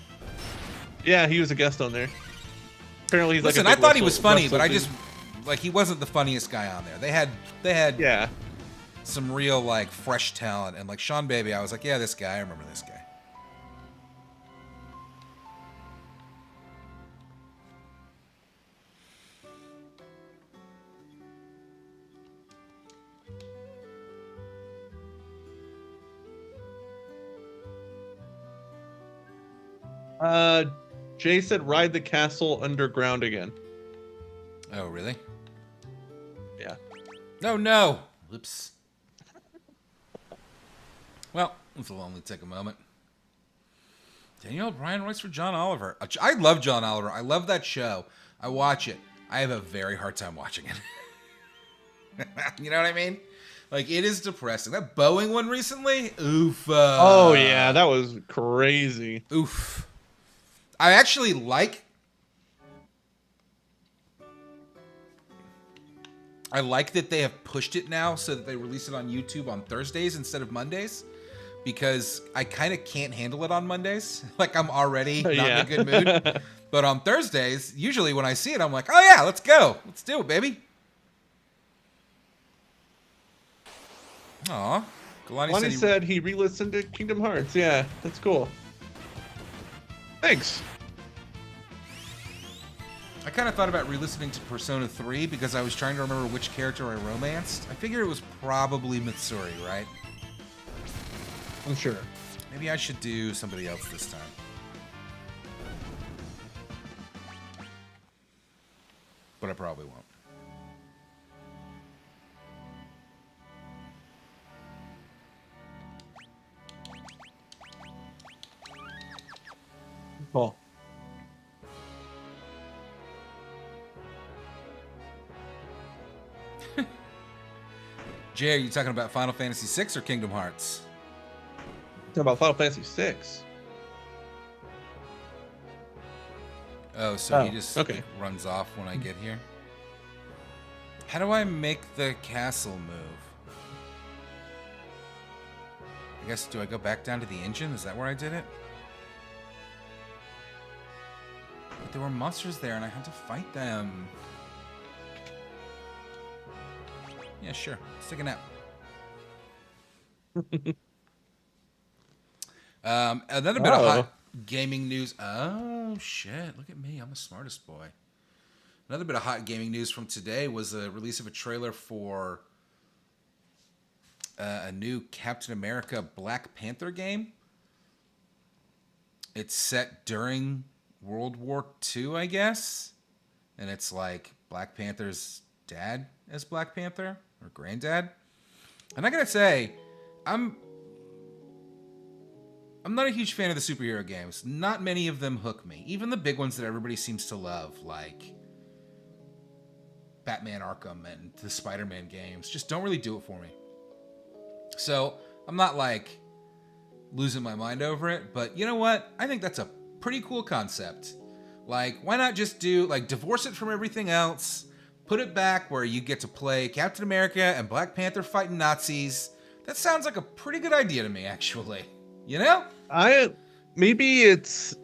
Yeah, he was a guest on there. Apparently, he's Listen, like I thought he was funny, but I just like he wasn't the funniest guy on there. They had yeah, some real like fresh talent, and like Sean Baby, I was like, yeah, this guy, I remember this guy. Jay said ride the castle underground again. Oh, really? Yeah. No. Oops. Well, this will only take a moment. Danielle Bryan writes for John Oliver. I love John Oliver. I love that show. I watch it. I have a very hard time watching it. You know what I mean? Like, it is depressing. That Boeing one recently? Oof. Oh, yeah. That was crazy. Oof. I actually like that they have pushed it now so that they release it on YouTube on Thursdays instead of Mondays, because I kind of can't handle it on Mondays. Like, I'm already not in a good mood. But on Thursdays, usually when I see it, I'm like, oh yeah, let's go. Let's do it, baby. Aw. Kalani said he re-listened to Kingdom Hearts. Yeah, that's cool. Thanks. I kind of thought about re-listening to Persona 3 because I was trying to remember which character I romanced. I figure it was probably Mitsuri, right? I'm sure. Maybe I should do somebody else this time. But I probably won't. Cool. Jay, are you talking about Final Fantasy VI or Kingdom Hearts? Talking about Final Fantasy VI. Oh, so he just runs off when I get here? How do I make the castle move? I guess, do I go back down to the engine? Is that where I did it? But there were monsters there and I had to fight them. Yeah, sure. Let's take a nap. Another bit of hot gaming news. Oh, shit. Look at me. I'm the smartest boy. Another bit of hot gaming news from today was the release of a trailer for a new Captain America Black Panther game. It's set during World War II, I guess. And it's like Black Panther's dad as Black Panther, or granddad. And I gotta say, I'm not a huge fan of the superhero games. Not many of them hook me. Even the big ones that everybody seems to love, like Batman Arkham and the Spider-Man games, just don't really do it for me. So I'm not like losing my mind over it, but you know what? I think that's a pretty cool concept. Like, why not just do, like, divorce it from everything else, put it back where you get to play Captain America and Black Panther fighting Nazis. That sounds like a pretty good idea to me, actually. You know? Maybe this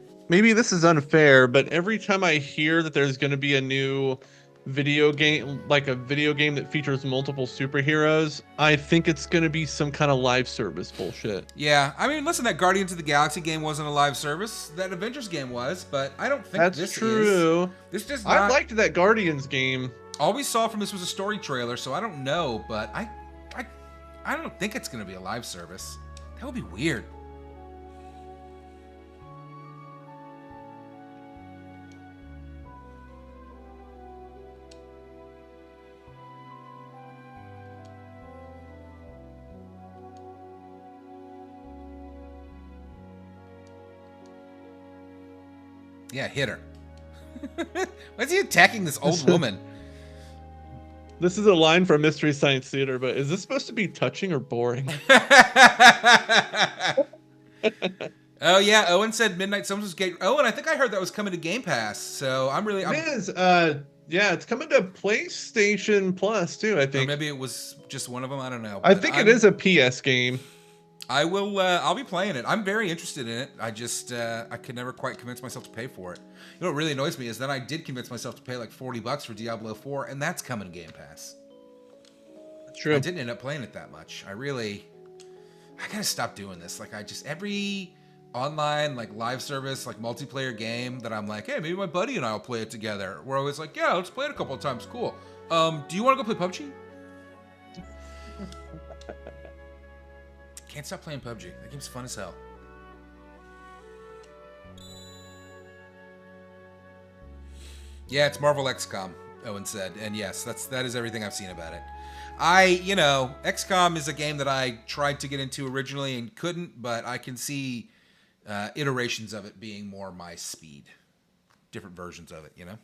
is unfair, but every time I hear that there's going to be a new video game, like a video game that features multiple superheroes, I think it's going to be some kind of live service bullshit. Yeah, I mean, listen, that Guardians of the Galaxy game wasn't a live service. That Avengers game was, but I don't think that's true. This just I liked that Guardians game. All we saw from this was a story trailer, so I don't know, but I don't think it's going to be a live service. That would be weird. Yeah, hit her. Why is he attacking this old woman? This is a line from Mystery Science Theater, but is this supposed to be touching or boring? Oh yeah, Owen said Midnight Summers Gate. Oh, and I think I heard that was coming to Game Pass. So It is. Yeah, it's coming to PlayStation Plus too, I think. Or maybe it was just one of them. I don't know. I think it is a PS game. I will. I'll be playing it. I'm very interested in it. I just I could never quite convince myself to pay for it. You know what really annoys me is that I did convince myself to pay like $40 for Diablo 4, and that's coming to Game Pass. True. I didn't end up playing it that much. I gotta stop doing this. Like every online like live service like multiplayer game that I'm like, hey, maybe my buddy and I will play it together. We're always like, yeah, let's play it a couple of times. Cool. Do you want to go play PUBG? Can't stop playing PUBG. That game's fun as hell. Yeah, it's Marvel XCOM, Owen said. And yes, that is everything I've seen about it. XCOM is a game that I tried to get into originally and couldn't, but I can see iterations of it being more my speed. Different versions of it, you know?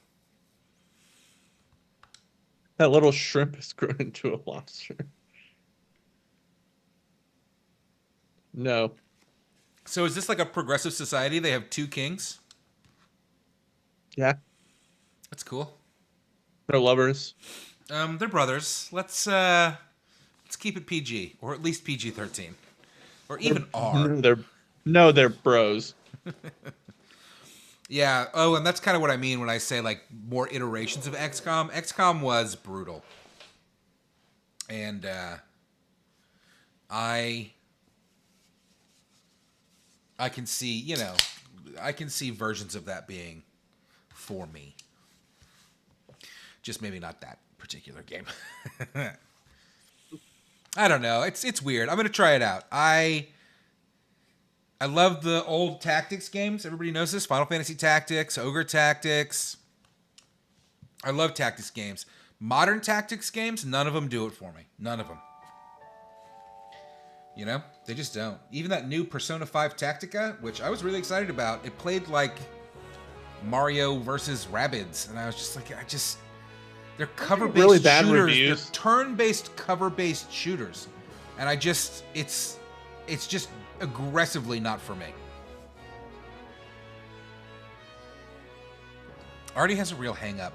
That little shrimp has grown into a lobster. No. So is this like a progressive society? They have 2 kings? Yeah. That's cool. They're lovers. They're brothers. Let's keep it PG, or at least PG-13. Or even R. They're bros. Yeah. Oh, and that's kind of what I mean when I say like more iterations of XCOM. XCOM was brutal. And I can see, I can see versions of that being for me. Just maybe not that particular game. I don't know. It's weird. I'm going to try it out. I love the old tactics games. Everybody knows this. Final Fantasy Tactics, Ogre Tactics. I love tactics games. Modern tactics games, none of them do it for me. None of them. You know? They just don't. Even that new Persona 5 Tactica, which I was really excited about, it played like Mario versus Rabbids. And I was just like, they're cover-based really bad shooters. Reviews. They're turn-based, cover-based shooters. And it's just aggressively not for me. Artie has a real hang-up.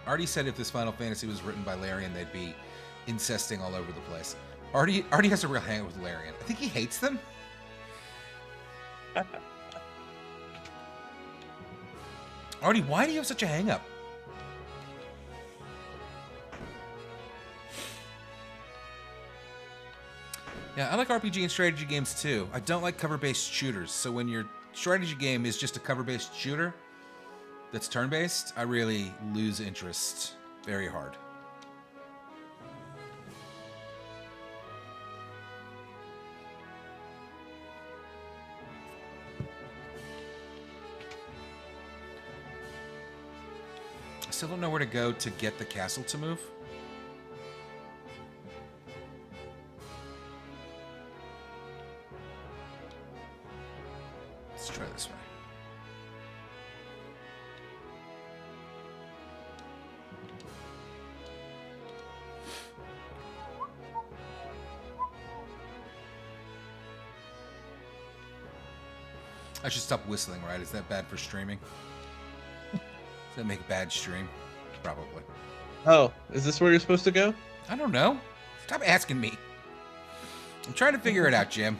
Artie said if this Final Fantasy was written by Larian, they'd be incesting all over the place. Artie has a real hang-up with Larian. I think he hates them. Artie, why do you have such a hang-up? Yeah, I like RPG and strategy games too. I don't like cover-based shooters. So when your strategy game is just a cover-based shooter that's turn-based, I really lose interest very hard. I still don't know where to go to get the castle to move. Let's try this way. I should stop whistling, right? Is that bad for streaming? Does that make a bad stream? Probably. Oh, is this where you're supposed to go? I don't know. Stop asking me. I'm trying to figure it out, Jim.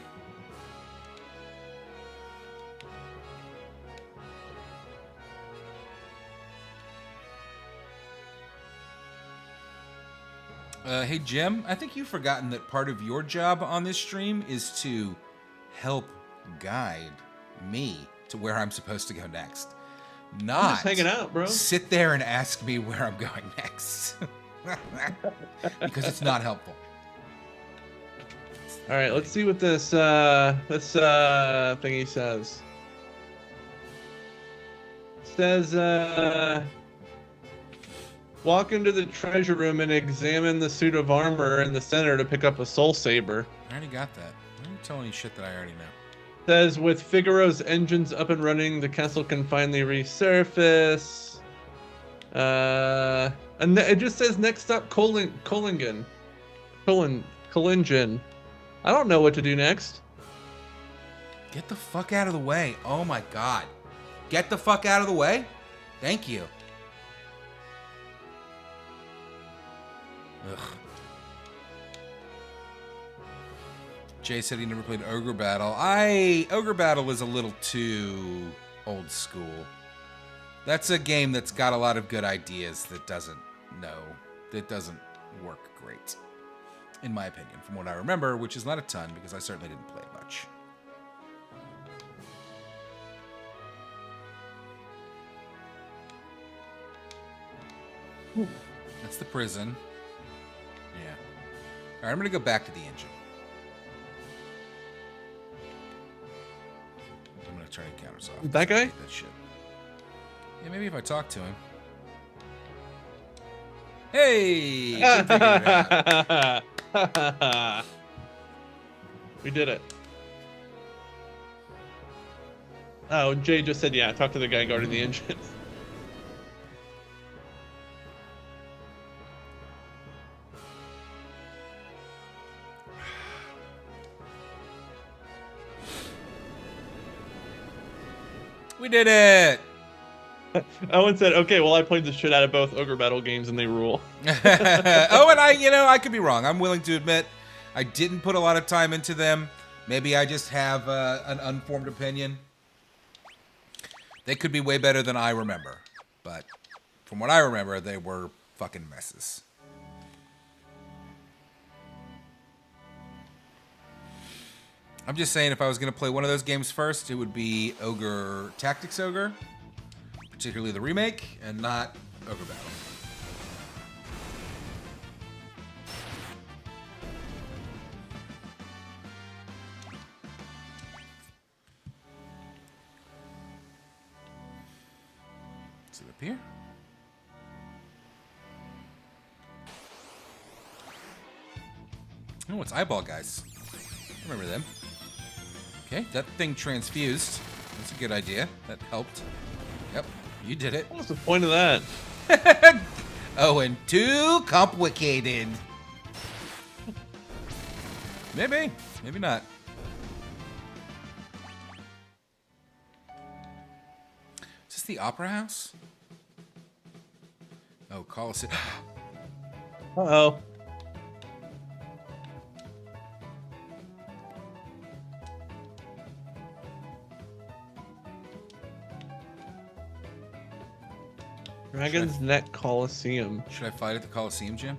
Hey, Jim, I think you've forgotten that part of your job on this stream is to help guide me to where I'm supposed to go next. Not I'm just hanging out, bro. Sit there and ask me where I'm going next. Because it's not helpful. All right, let's see what this thingy says. It says, walk into the treasure room and examine the suit of armor in the center to pick up a soul saber. I already got that. Don't tell any shit that I already know. Says with Figaro's engines up and running, the castle can finally resurface. And it just says next stop Collingen. I don't know what to do next. Get the fuck out of the way. Oh my god. Get the fuck out of the way? Thank you. Ugh. Jay said he never played Ogre Battle. Ogre Battle is a little too old school. That's a game that's got a lot of good ideas that doesn't work great. In my opinion, from what I remember, which is not a ton because I certainly didn't play it much. That's the prison. Yeah. All right, I'm going to go back to the engine. I'm going to try to counter off. That guy? That shit. Yeah, maybe if I talk to him. Hey! Jim figured it out. We did it. Oh, Jay just said, yeah, talk to the guy guarding the engine. We did it! Owen said, okay, well, I played the shit out of both Ogre Battle games and they rule. Oh, and I could be wrong. I'm willing to admit I didn't put a lot of time into them. Maybe I just have an unformed opinion. They could be way better than I remember. But from what I remember, they were fucking messes. I'm just saying if I was going to play one of those games first, it would be Tactics Ogre. Particularly the remake, and not Ogre Battle. Is it up here? Oh, it's Eyeball Guys. I remember them. Okay, that thing transfused. That's a good idea. That helped. Yep. You did it. What's the point of that? Oh, and too complicated. Maybe. Maybe not. Is this the Opera House? Oh, Coliseum. Uh-oh. Dragon's Neck Coliseum. Should I fight at the Coliseum, Jim?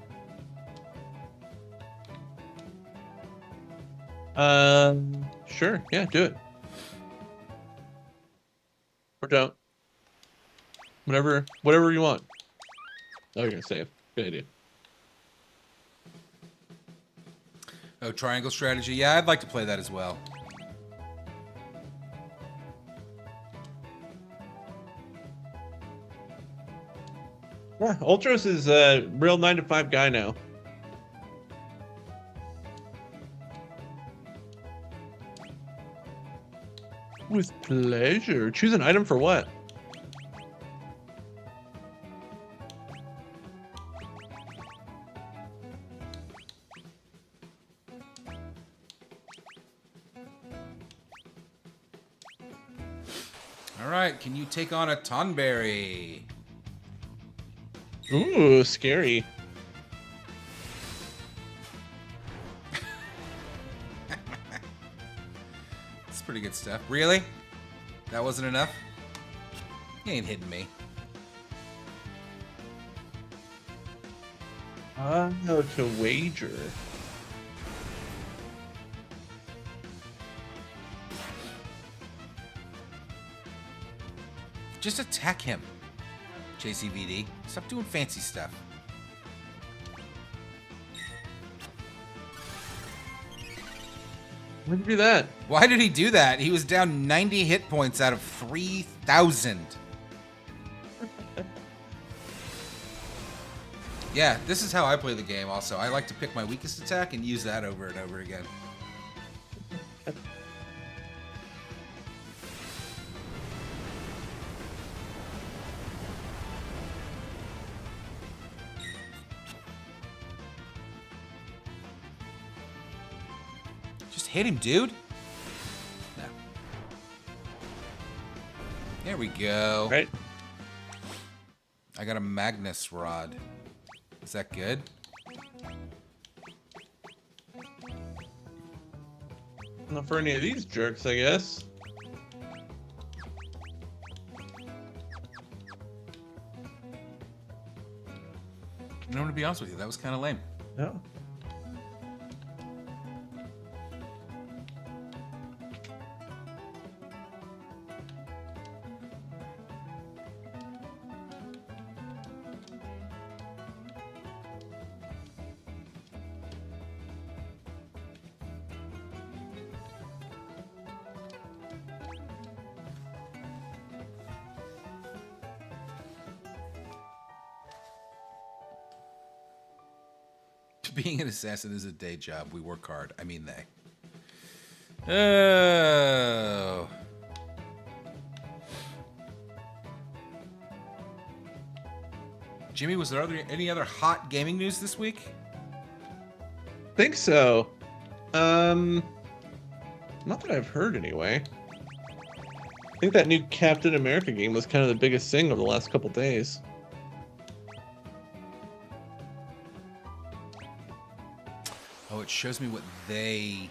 Sure. Yeah, do it. Or don't. Whatever you want. Oh, you're gonna save. Good idea. Oh, Triangle Strategy. Yeah, I'd like to play that as well. Yeah, Ultros is a real 9-to-5 guy now. With pleasure. Choose an item for what? All right, can you take on a Tonberry? Ooh, scary. That's pretty good stuff. Really? That wasn't enough? You ain't hitting me. No, to wager. Just attack him, JCVD. Stop doing fancy stuff. Why did you do that? Why did he do that? He was down 90 hit points out of 3,000. Yeah, this is how I play the game also. I like to pick my weakest attack and use that over and over again. Just hit him, dude. No. There we go. Right. I got a Magnus rod. Is that good? Not for any of these jerks, I guess. I'm going to be honest with you, that was kind of lame. Yeah. Being an assassin is a day job. We work hard. I mean, they. Oh. Jimmy, was there any other hot gaming news this week? Think so. Not that I've heard anyway. I think that new Captain America game was kind of the biggest thing over the last couple days. Oh, it shows me what they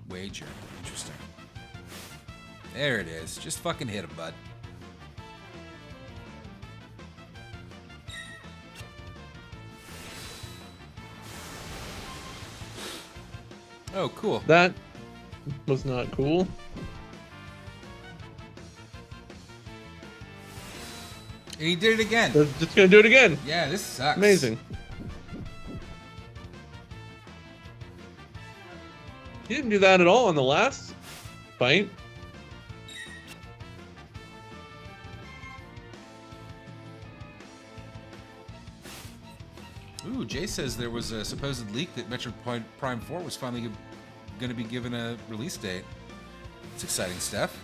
wager. Interesting. There it is. Just fucking hit him, bud. Oh, cool. That was not cool. And he did it again. They're just gonna do it again. Yeah, this sucks. Amazing. He didn't do that at all in the last fight. Ooh, Jay says there was a supposed leak that Metroid Prime 4 was finally going to be given a release date. It's exciting stuff.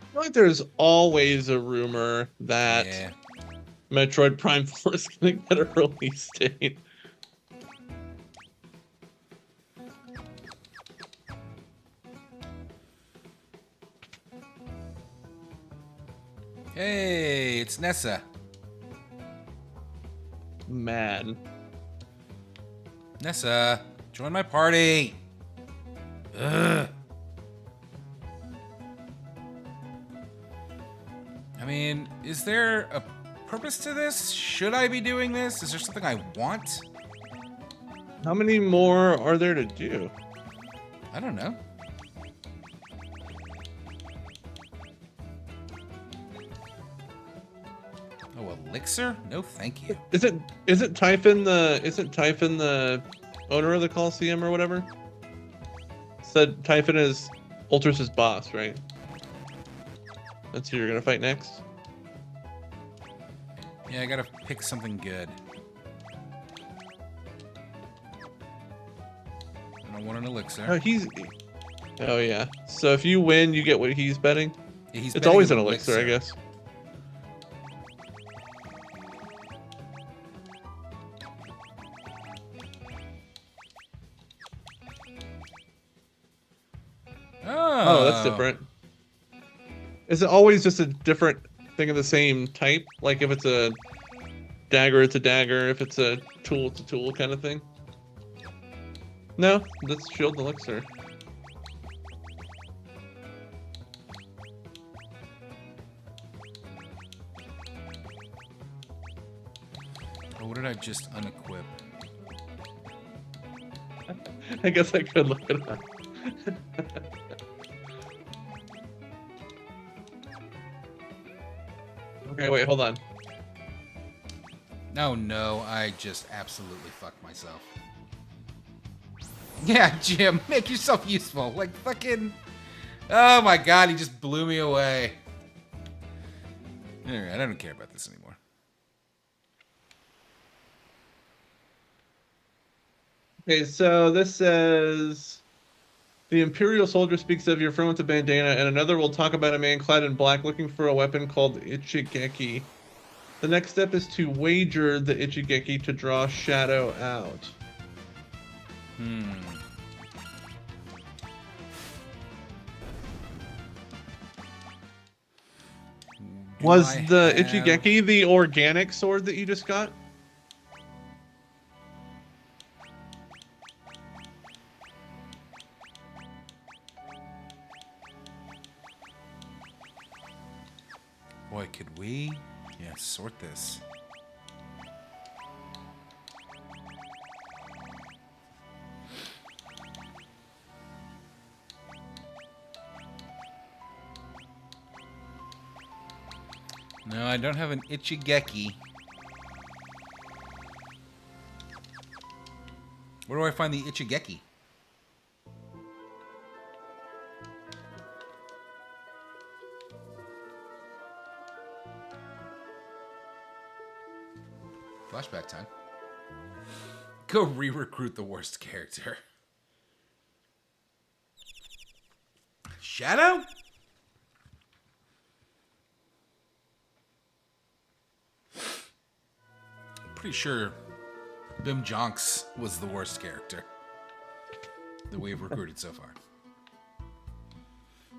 I feel like there's always a rumor that Metroid Prime 4 is going to get a release date. Hey, it's Nessa. Man. Nessa, join my party. Ugh. I mean, is there a purpose to this? Should I be doing this? Is there something I want? How many more are there to do? I don't know. Oh, elixir? No, thank you. Isn't Typhon the owner of the Coliseum or whatever? Said Typhon is Ultras' boss, right? That's who you're gonna fight next. Yeah, I gotta pick something good. I don't want an elixir. Oh yeah. So if you win, you get what he's betting. Yeah, he's it's betting always an elixir, I guess. Oh, that's different. Is it always just a different thing of the same type? Like if it's a dagger, it's a dagger. If it's a tool, it's a tool kind of thing? No, that's shield and elixir. Oh, what did I just unequip? I guess I could look it up. Okay, wait, hold on. No, I just absolutely fucked myself. Yeah, Jim, make yourself useful. Like, fucking... Oh my god, he just blew me away. Alright, I don't care about this anymore. Okay, so this says... The Imperial soldier speaks of your friend with a bandana, and another will talk about a man clad in black looking for a weapon called Ichigeki. The next step is to wager the Ichigeki to draw Shadow out. Was the Ichigeki the organic sword that you just got? Boy, could we? Yeah, sort this. No, I don't have an Ichigeki. Where do I find the Ichigeki? Flashback time. Go re-recruit the worst character. Shadow? Pretty sure Bim Jonks was the worst character that we've recruited so far.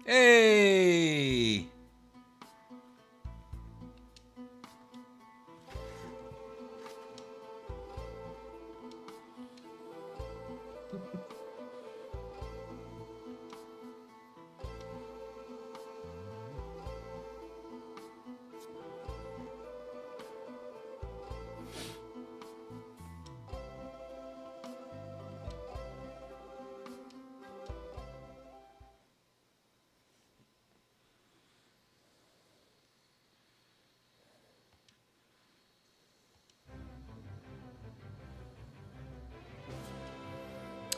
Hey!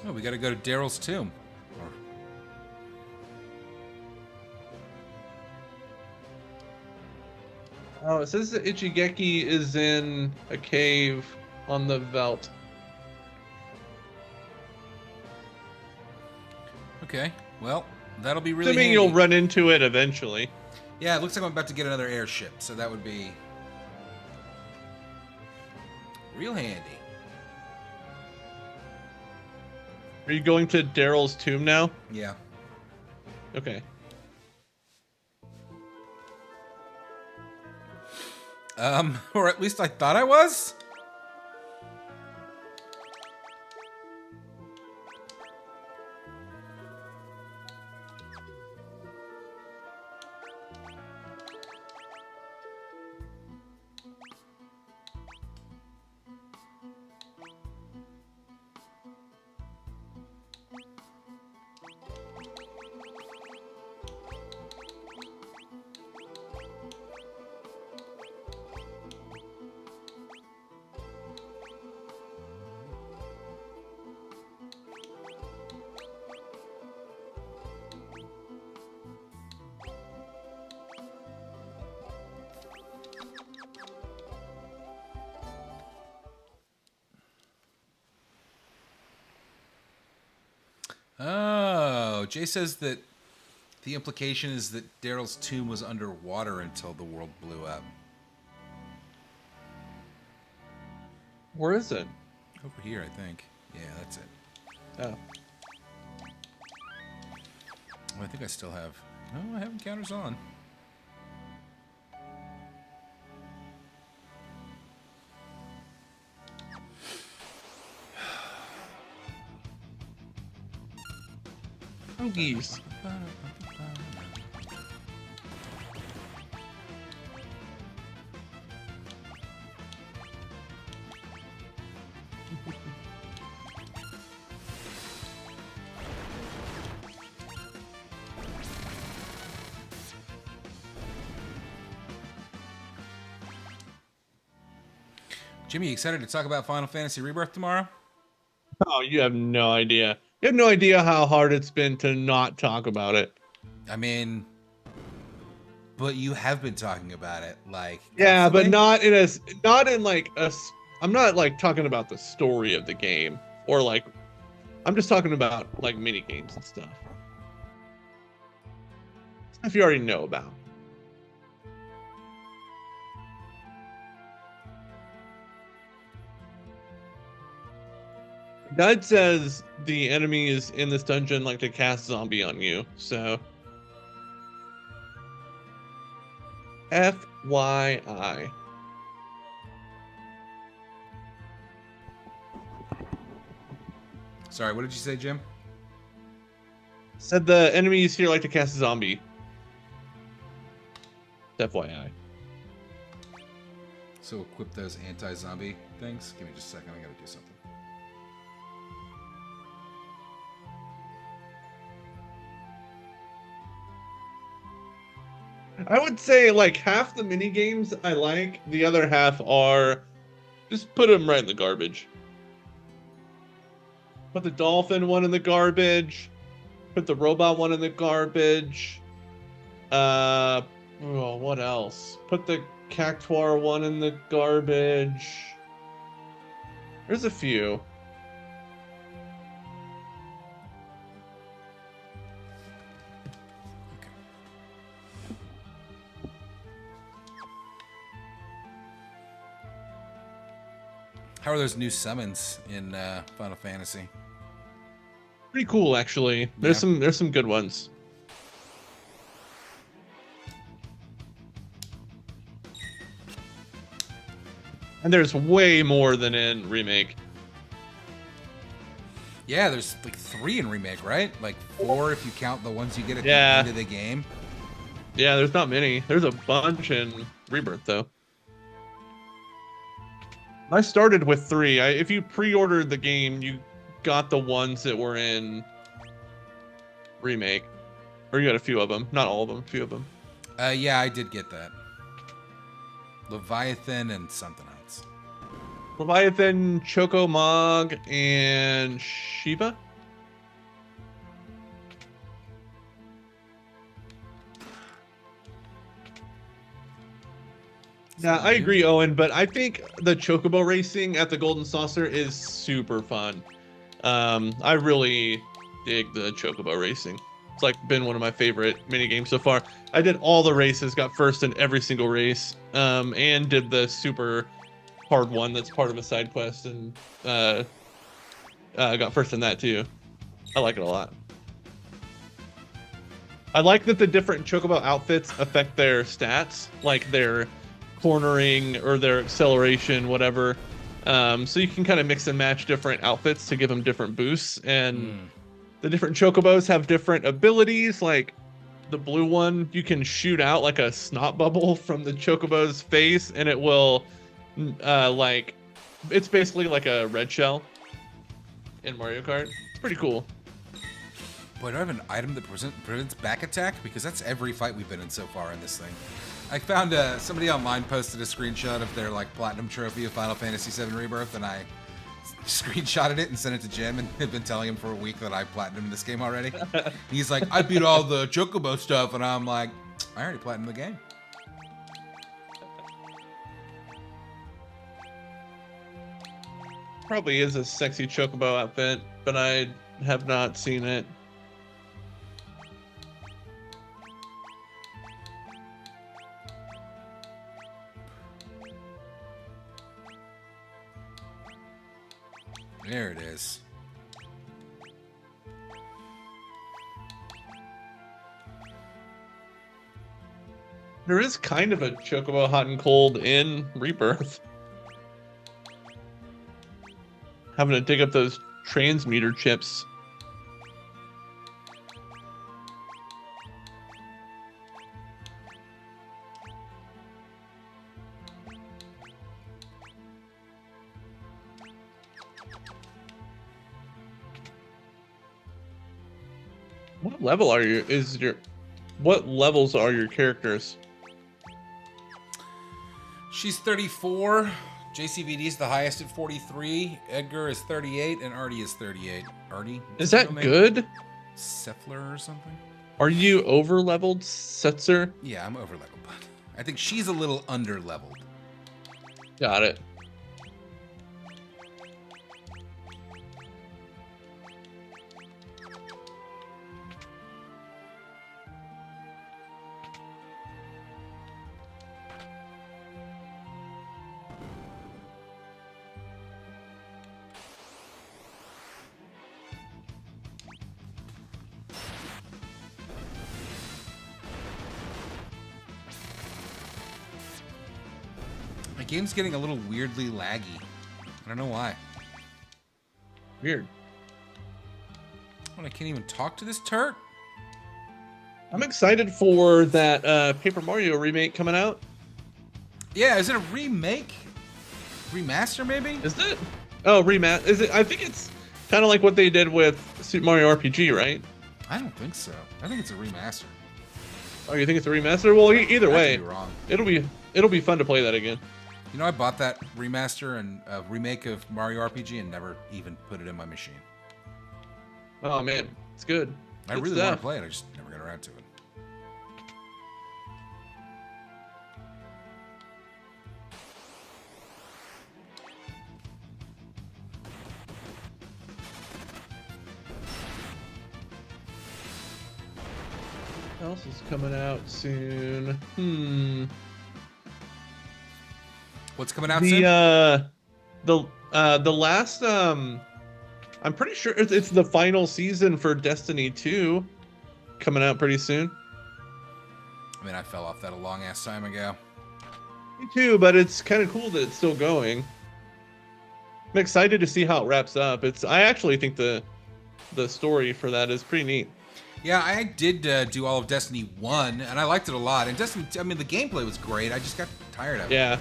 Oh, we gotta go to Daryl's tomb. Oh, it says that Ichigeki is in a cave on the Veldt. Okay, well, that'll be really Assuming handy. you'll run into it eventually. Yeah, it looks like I'm about to get another airship, so that would be real handy. Are you going to Daryl's tomb now? Yeah. Okay. Or at least I thought I was? Oh, Jay says that the implication is that Daryl's tomb was underwater until the world blew up. Where is it? Over here, I think. Yeah, that's it. Oh. Well, I think I still have... No, I have encounters on. Oh, geese. Jimmy, you excited to talk about Final Fantasy Rebirth tomorrow? Oh, you have no idea. You have no idea how hard it's been to not talk about it. I mean, but you have been talking about it, like... Yeah, but constantly? not in like I'm not like talking about the story of the game or like, I'm just talking about like mini games and stuff. Stuff you already know about. Guide says the enemies in this dungeon like to cast zombie on you, so FYI. Sorry, what did you say, Jim? Said the enemies here like to cast a zombie. FYI. So equip those anti-zombie things. Give me just a second. I gotta do something. I would say like half the mini games I like, the other half are just put them right in the garbage. Put the dolphin one in the garbage. Put the robot one in the garbage. What else? Put the cactuar one in the garbage. There's a few. How are those new summons in Final Fantasy? Pretty cool, actually. There's some good ones. And there's way more than in Remake. Yeah, there's like 3 in Remake, right? Like 4 if you count the ones you get at the end of the game. Yeah, there's not many. There's a bunch in Rebirth, though. I started with 3. If you pre-ordered the game, you got the ones that were in Remake. Or you got a few of them. Not all of them, a few of them. Yeah, I did get that. Leviathan and something else. Leviathan, Choco Mog, and Shiva? Yeah, I agree, Owen, but I think the Chocobo racing at the Golden Saucer is super fun. I really dig the Chocobo racing. It's like been one of my favorite mini games so far. I did all the races, got first in every single race, and did the super hard one that's part of a side quest, and got first in that too. I like it a lot. I like that the different Chocobo outfits affect their stats, like their cornering or their acceleration, whatever. So you can kind of mix and match different outfits to give them different boosts, and the different Chocobos have different abilities. Like the blue one, you can shoot out like a snot bubble from the Chocobo's face, and it will like, it's basically like a red shell in Mario Kart. It's pretty cool. Boy, do I have an item that prevents back attack? Because that's every fight we've been in so far in this thing. I found somebody online posted a screenshot of their like platinum trophy of Final Fantasy VII Rebirth, and I screenshotted it and sent it to Jim, and had been telling him for a week that I platinumed this game already. He's like, I beat all the Chocobo stuff, and I'm like, I already platinumed the game. Probably is a sexy Chocobo outfit, but I have not seen it. There it is. There is kind of a Chocobo hot and cold in Rebirth. Having to dig up those transmuter chips. What level are you? What levels are your characters? She's 34. JCVD is the highest at 43. Edgar is 38, and Artie is 38. Artie? Is that good? Seffler or something? Are you over leveled, Setzer? Yeah, I'm over leveled. I think she's a little under leveled. Got it. game's getting a little weirdly laggy. I don't know why. Weird. Oh, I can't even talk to this turret? I'm excited for that Paper Mario remake coming out. Yeah, is it a remake? Remaster, maybe? Is it? Oh, remaster. Is it? I think it's kind of like what they did with Super Mario RPG, right? I don't think so. I think it's a remaster. Oh, you think it's a remaster? Well, either way, I could be wrong. It'll be fun to play that again. You know, I bought that remaster and remake of Mario RPG and never even put it in my machine. Oh man, it's good. I really want to play it. I just never got around to it. What else is coming out soon? What's coming out soon? The last I'm pretty sure it's the final season for Destiny 2 coming out pretty soon. I mean, I fell off that a long ass time ago. Me too, but it's kind of cool that it's still going. I'm excited to see how it wraps up. I actually think the story for that is pretty neat. Yeah, I did do all of Destiny 1, and I liked it a lot. And Destiny 2, I mean, the gameplay was great. I just got tired of it. Yeah.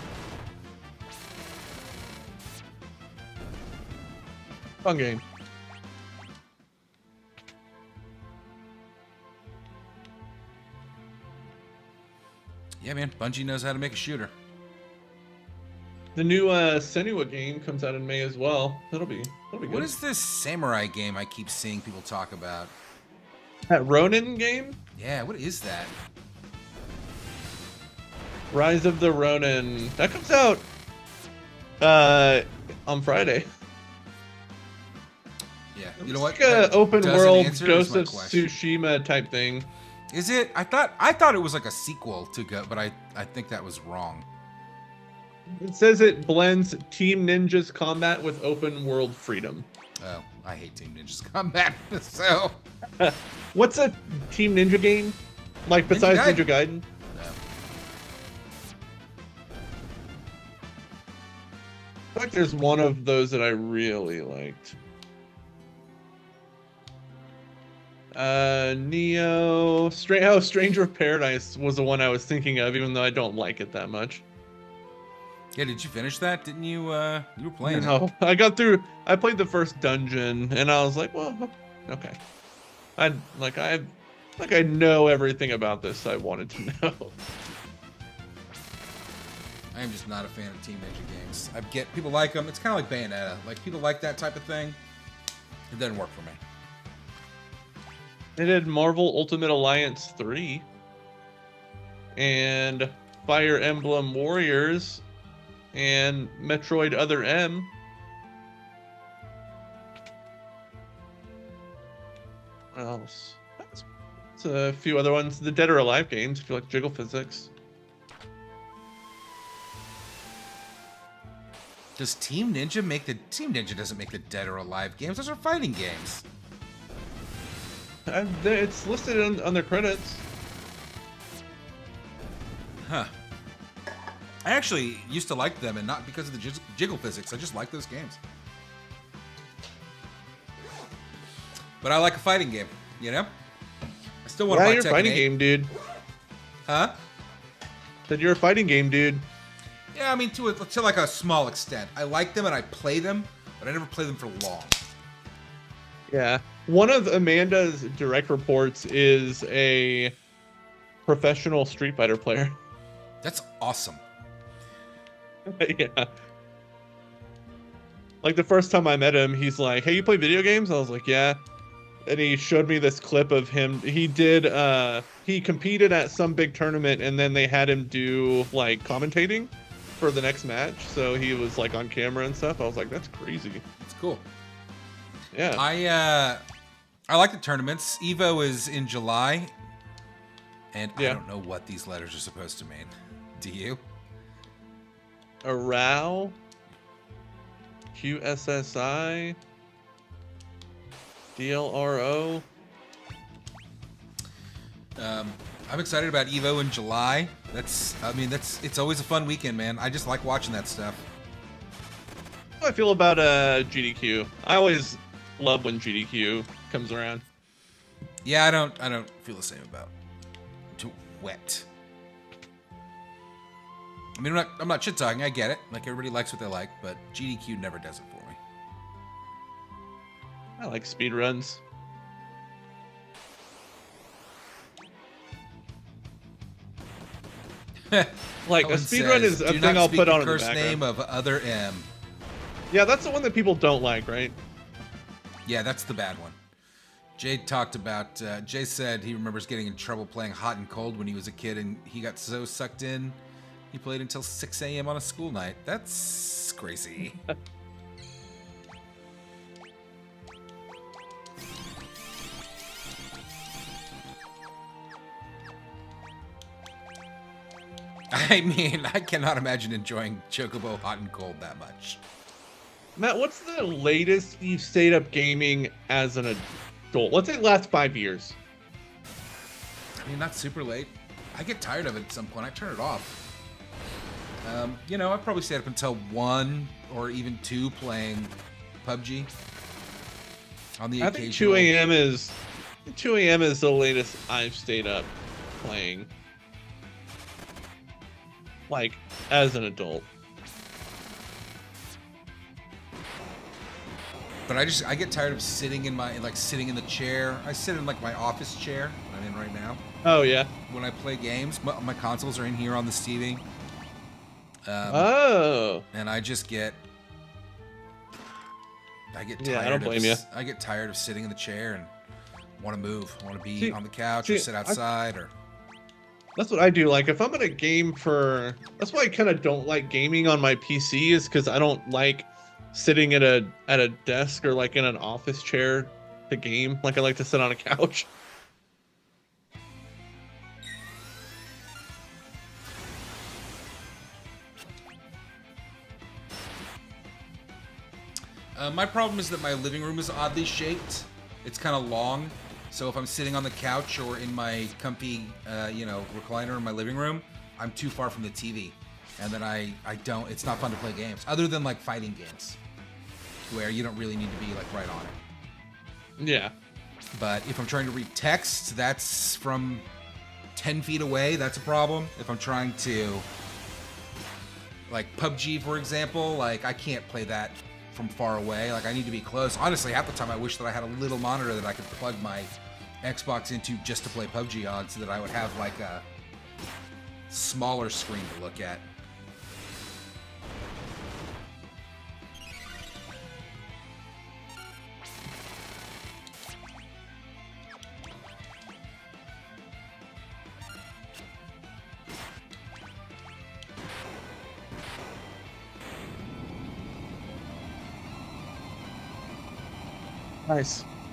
Fun game. Yeah, man. Bungie knows how to make a shooter. The new Senua game comes out in May as well. That'll be good. What is this samurai game I keep seeing people talk about? That Ronin game? Yeah, what is that? Rise of the Ronin. That comes out on Friday. Yeah, you know what? It's like a open world Ghost of question. Tsushima type thing. Is it? I thought it was like a sequel to Go, but I think that was wrong. It says it blends Team Ninja's combat with open world freedom. Oh, I hate Team Ninja's combat. So, what's a Team Ninja game? Like besides Ninja Gaiden? No. I feel like there's one of those that I really liked. Neo, Stranger of Paradise was the one I was thinking of, even though I don't like it that much. Yeah, did you finish that? Didn't you? You were playing it. No, I played the first dungeon, and I was like, well, okay. I know everything about this I wanted to know. I am just not a fan of Team Ninja games. I get people like them. It's kind of like Bayonetta. Like people like that type of thing. It doesn't work for me. They did Marvel Ultimate Alliance 3 and Fire Emblem Warriors and Metroid Other M. What else? It's a few other ones. The Dead or Alive games, if you like jiggle physics. Does Team Ninja make the... Team Ninja doesn't make the Dead or Alive games. Those are fighting games. It's listed on their credits. Huh. I actually used to like them, and not because of the jiggle physics. I just like those games. But I like a fighting game, you know? I still want to buy Tekken 8. You're a fighting game, dude. Huh? Said you're a fighting game, dude. Yeah, I mean, to like a small extent. I like them and I play them, but I never play them for long. Yeah. One of Amanda's direct reports is a professional Street Fighter player. That's awesome. Yeah. Like the first time I met him, he's like, "Hey, you play video games?" I was like, "Yeah." And he showed me this clip of him. He competed at some big tournament, and then they had him do like commentating for the next match. So he was like on camera and stuff. I was like, "That's crazy." It's cool. Yeah. I like the tournaments. Evo is in July, and yeah. I don't know what these letters are supposed to mean. Do you? Arow, QSSI, DLRO. I'm excited about Evo in July. It's always a fun weekend, man. I just like watching that stuff. How do I feel about GDQ? I always love when GDQ comes around. Yeah, I don't feel the same about too wet. I mean, I'm not shit talking. I get it. Like, everybody likes what they like, but GDQ never does it for me. I like speed runs. Like a speed run is a thing I'll put on in the background. Name of other M. Yeah, that's the one that people don't like, right? Yeah, that's the bad one. Jay talked about. Jay said he remembers getting in trouble playing hot and cold when he was a kid, and he got so sucked in, he played until 6 a.m. on a school night. That's crazy. I mean, I cannot imagine enjoying Chocobo hot and cold that much. Matt, what's the latest you've stayed up gaming as an adult? Let's say the last 5 years. I mean, not super late. I get tired of it at some point. I turn it off. You know, I've probably stayed up until 1 or even 2 playing PUBG. On the occasional. I think 2 a.m. is the latest I've stayed up playing. Like, as an adult. But I get tired of sitting in the chair. I sit in like my office chair I'm in right now. Oh yeah. When I play games, my consoles are in here on this TV. And I get tired. Yeah, I don't blame you. I get tired of sitting in the chair and want to move. I want to be on the couch or sit outside or. That's what I do. Like, if I'm gonna game that's why I kind of don't like gaming on my PC, is because I don't like sitting at a desk or like in an office chair to game. Like, I like to sit on a couch. My problem is that my living room is oddly shaped. It's kind of long. So if I'm sitting on the couch or in my comfy, recliner in my living room, I'm too far from the TV. And then it's not fun to play games. Other than like fighting games, where you don't really need to be like right on it. Yeah. But if I'm trying to read text, that's from 10 feet away. That's a problem. If I'm trying to, like PUBG, for example, like I can't play that from far away. Like, I need to be close. Honestly, half the time I wish that I had a little monitor that I could plug my Xbox into just to play PUBG on, so that I would have like a smaller screen to look at.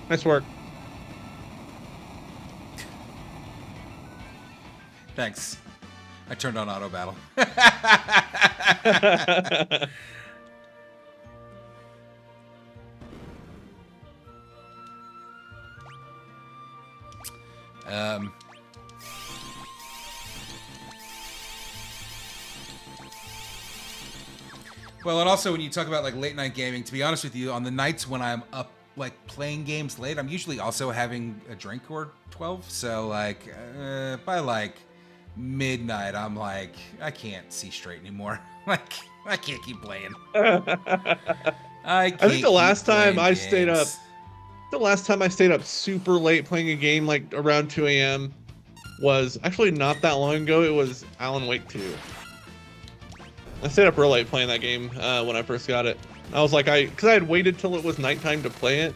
Nice work. Thanks. I turned on auto battle. Well, and also when you talk about like late night gaming, to be honest with you, on the nights when I'm up like playing games late, I'm usually also having a drink or 12. So like by like midnight, I'm like, I can't see straight anymore. Like, I can't keep playing. I think the last time I stayed up super late playing a game like around 2 a.m. was actually not that long ago. It was Alan Wake 2. I stayed up real late playing that game when I first got it. I was like, because I had waited till it was nighttime to play it,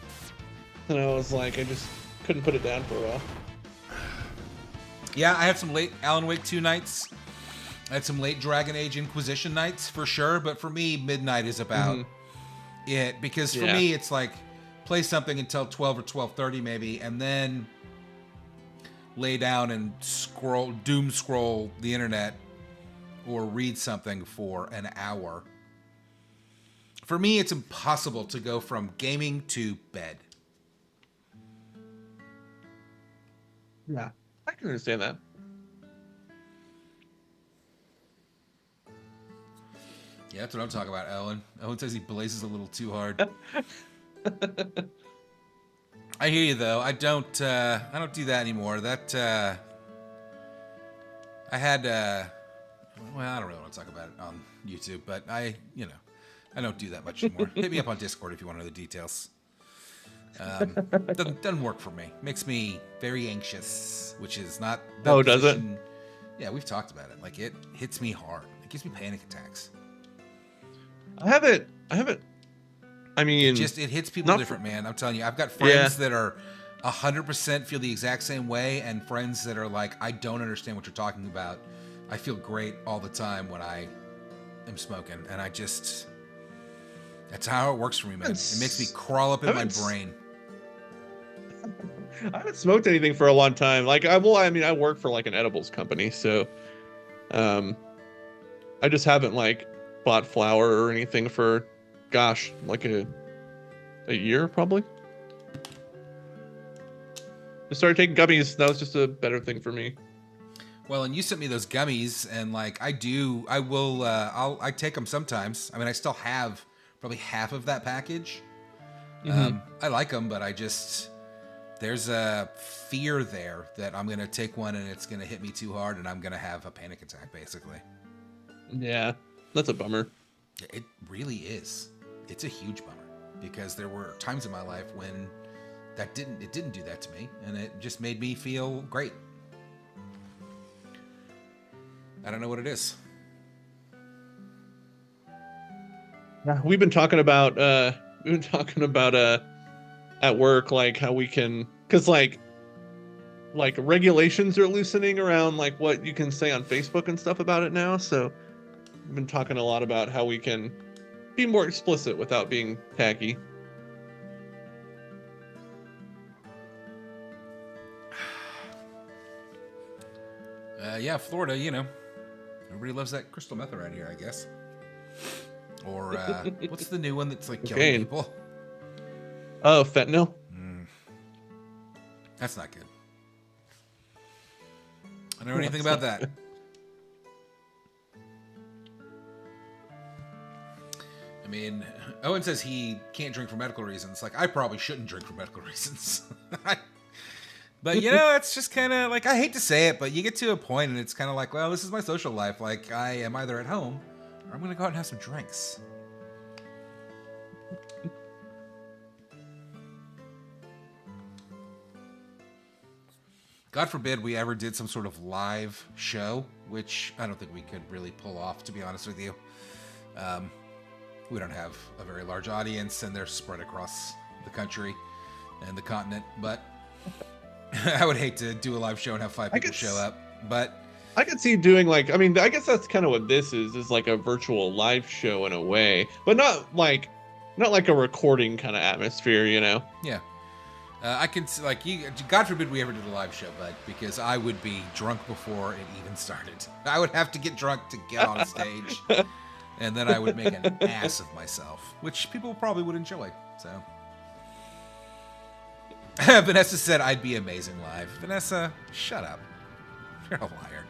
and I was like, I just couldn't put it down for a while. Yeah, I had some late Alan Wake 2 nights. I had some late Dragon Age Inquisition nights for sure, but for me, midnight is about it, because for me, it's like play something until 12 or 12:30 maybe, and then lay down and doom scroll the internet or read something for an hour. For me, it's impossible to go from gaming to bed. Yeah, I can understand that. Yeah, that's what I'm talking about, Owen. Owen says he blazes a little too hard. I hear you though. I don't do that anymore. That I had well, I don't really want to talk about it on YouTube, but I don't do that much anymore. Hit me up on Discord if you want to know the details. Doesn't work for me. Makes me very anxious, which is not the position. Does it? Yeah, we've talked about it. Like, it hits me hard. It gives me panic attacks. I haven't. I mean, it hits people different, man. I'm telling you, I've got friends that are 100% feel the exact same way, and friends that are like, I don't understand what you're talking about. I feel great all the time when I am smoking, and that's how it works for me, man. It makes me crawl up in my brain. I haven't smoked anything for a long time. Like, I work for like an edibles company, so I just haven't like bought flour or anything for, gosh, like a year probably. Just started taking gummies. That was just a better thing for me. Well, and you sent me those gummies, and like I take them sometimes. I mean, I still have probably half of that package. Mm-hmm. I like them, but there's a fear there that I'm going to take one and it's going to hit me too hard and I'm going to have a panic attack, basically. Yeah, that's a bummer. It really is. It's a huge bummer because there were times in my life when it didn't do that to me, and it just made me feel great. I don't know what it is. Yeah, we've been talking about at work, like how we can, because like regulations are loosening around like what you can say on Facebook and stuff about it now. So we've been talking a lot about how we can be more explicit without being tacky. Yeah, Florida, everybody loves that crystal meth around here, I guess. Or what's the new one that's like killing people? Oh, fentanyl? That's not good. I don't know anything about that. I mean, Owen says he can't drink for medical reasons. Like, I probably shouldn't drink for medical reasons. But, it's just kind of like, I hate to say it, but you get to a point and it's kind of like, well, this is my social life. Like, I am either at home or I'm going to go out and have some drinks. God forbid we ever did some sort of live show, which I don't think we could really pull off, to be honest with you. We don't have a very large audience, and they're spread across the country and the continent. But I would hate to do a live show and have 5 people show up. But I could see doing I guess that's kind of what this is like a virtual live show in a way, but not like a recording kind of atmosphere, Yeah. I can God forbid we ever did a live show, bud, because I would be drunk before it even started. I would have to get drunk to get on stage, and then I would make an ass of myself, which people probably would enjoy. So, Vanessa said I'd be amazing live. Vanessa, shut up. You're a liar.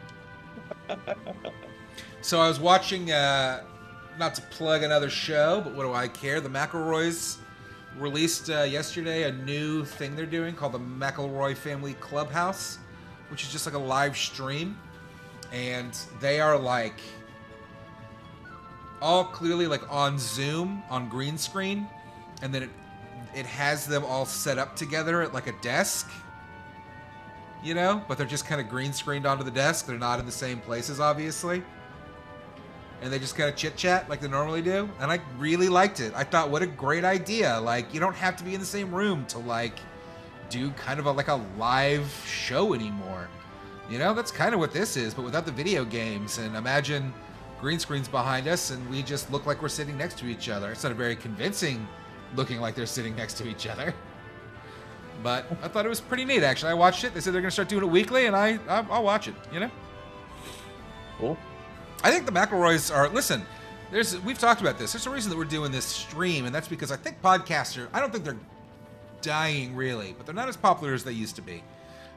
So I was watching, not to plug another show, but what do I care? The McElroys released yesterday a new thing they're doing called the McElroy Family Clubhouse, which is just like a live stream, and they are like all clearly like on Zoom on green screen, and then it has them all set up together at like a desk, but they're just kind of green screened onto the desk. They're not in the same places, obviously. And they just kind of chit-chat like they normally do. And I really liked it. I thought, what a great idea. Like, you don't have to be in the same room to, like, do kind of a live show anymore. That's kind of what this is, but without the video games. And imagine green screens behind us, and we just look like we're sitting next to each other. It's not very convincing looking like they're sitting next to each other. But I thought it was pretty neat, actually. I watched it. They said they're going to start doing it weekly, and I'll watch it, Cool. I think the McElroys are, listen, we've talked about this. There's a reason that we're doing this stream, and that's because I think podcasts I don't think they're dying really, but they're not as popular as they used to be.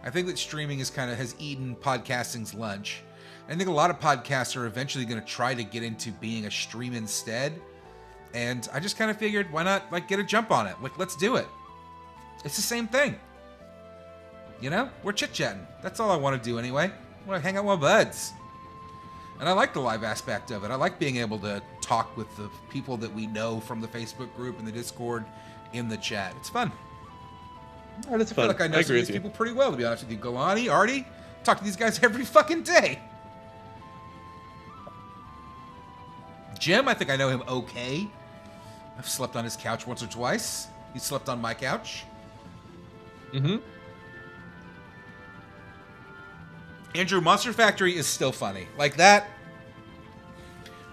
I think that streaming has eaten podcasting's lunch. I think a lot of podcasts are eventually going to try to get into being a stream instead. And I just kind of figured, why not like get a jump on it? Like, let's do it. It's the same thing. You know, we're chit-chatting. That's all I want to do anyway. I want to hang out with my buds. And I like the live aspect of it. I like being able to talk with the people that we know from the Facebook group and the Discord in the chat. It's fun. Oh, that's fun. I feel like I know some of these people pretty well, to be honest with you. Galani, Artie, talk to these guys every fucking day. Jim, I think I know him okay. I've slept on his couch once or twice. He slept on my couch. Mm-hmm. Andrew, Monster Factory is still funny. Like that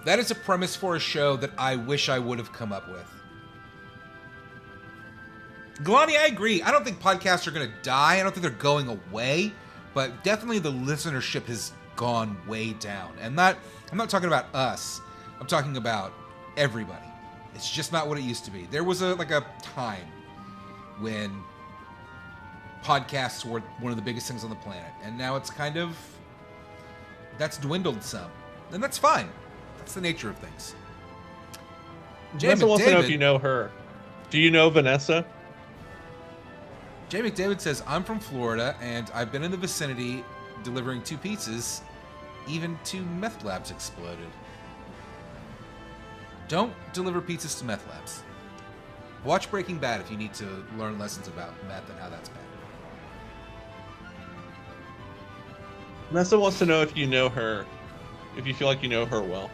is a premise for a show that I wish I would have come up with. Galani, I agree. I don't think podcasts are going to die. I don't think they're going away. But definitely the listenership has gone way down. And I'm not talking about us. I'm talking about everybody. It's just not what it used to be. There was a time when podcasts were one of the biggest things on the planet. And now it's kind of, that's dwindled some. And that's fine. That's the nature of things. Vanessa wants to know if you know her. Do you know Vanessa? Jay McDavid says, I'm from Florida, and I've been in the vicinity delivering 2 pizzas. Even 2 meth labs exploded. Don't deliver pizzas to meth labs. Watch Breaking Bad if you need to learn lessons about meth and how that's bad. Vanessa wants to know if you know her. If you feel like you know her well.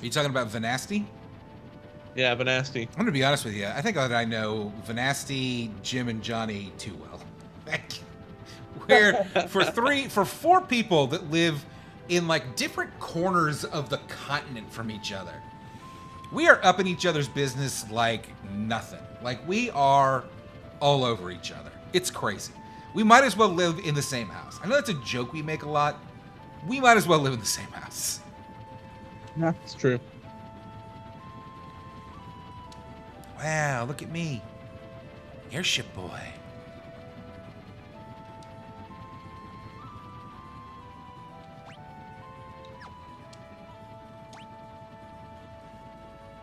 Are you talking about Vanasti? Yeah, Vanasti. I'm going to be honest with you. I think that I know Vanasti, Jim, and Johnny too well. Where for 4 people that live in like different corners of the continent from each other, we are up in each other's business like nothing. Like we are all over each other. It's crazy. We might as well live in the same house. I know that's a joke we make a lot. We might as well live in the same house. Yeah, it's true. Wow, look at me. Airship boy.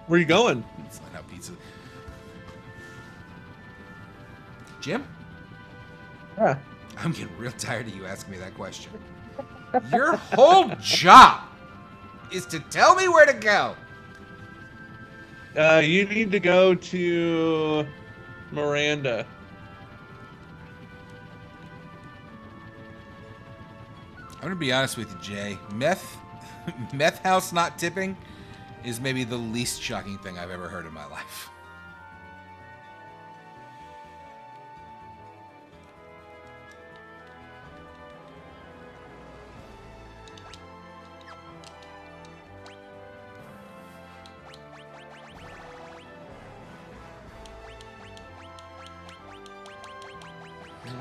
Where you going? Let's line out pizza. Jim? Yeah. I'm getting real tired of you asking me that question. Your whole job is to tell me where to go. You need to go to Miranda. I'm gonna be honest with you, Jay. Meth house not tipping is maybe the least shocking thing I've ever heard in my life.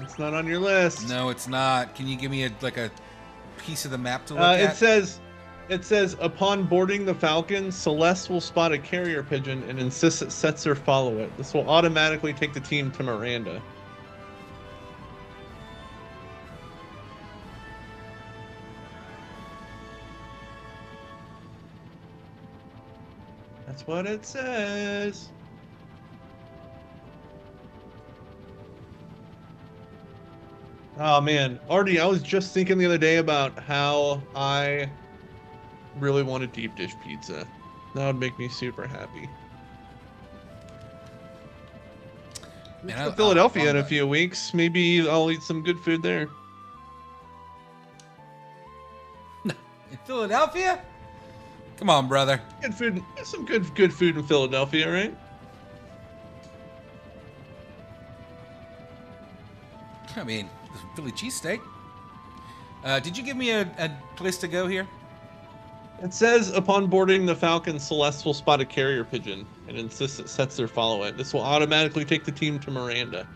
It's not on your list. No, it's not. Can you give me a piece of the map to look at? It says upon boarding the Falcon, Celeste will spot a carrier pigeon and insist that Setzer follow it. This will automatically take the team to Miranda. That's what it says. Oh man, Artie, I was just thinking the other day about how I really want a deep dish pizza. That would make me super happy. Man, to Philadelphia in a few weeks. Maybe I'll eat some good food there. In Philadelphia? Come on, brother. Good food. Some good food in Philadelphia, right? I mean, Philly cheesesteak. Did you give me a place to go here? It says upon boarding the Falcon, Celeste will spot a carrier pigeon and insist that Setzer follow it. This will automatically take the team to Miranda.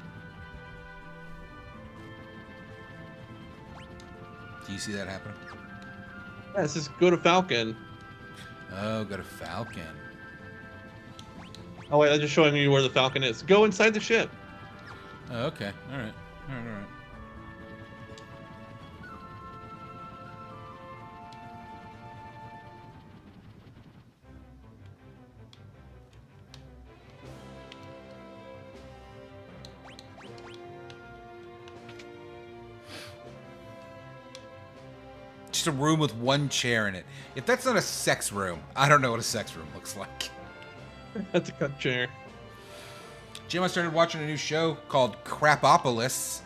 Do you see that happening? Yeah, it says go to Falcon. Oh, go to Falcon. Oh wait, I'm just showing you where the Falcon is. Go inside the ship. Oh, okay. All right. just a room with one chair in it. If that's not a sex room, I don't know what a sex room looks like. That's a cut chair. Jim, I started watching a new show called Crapopolis.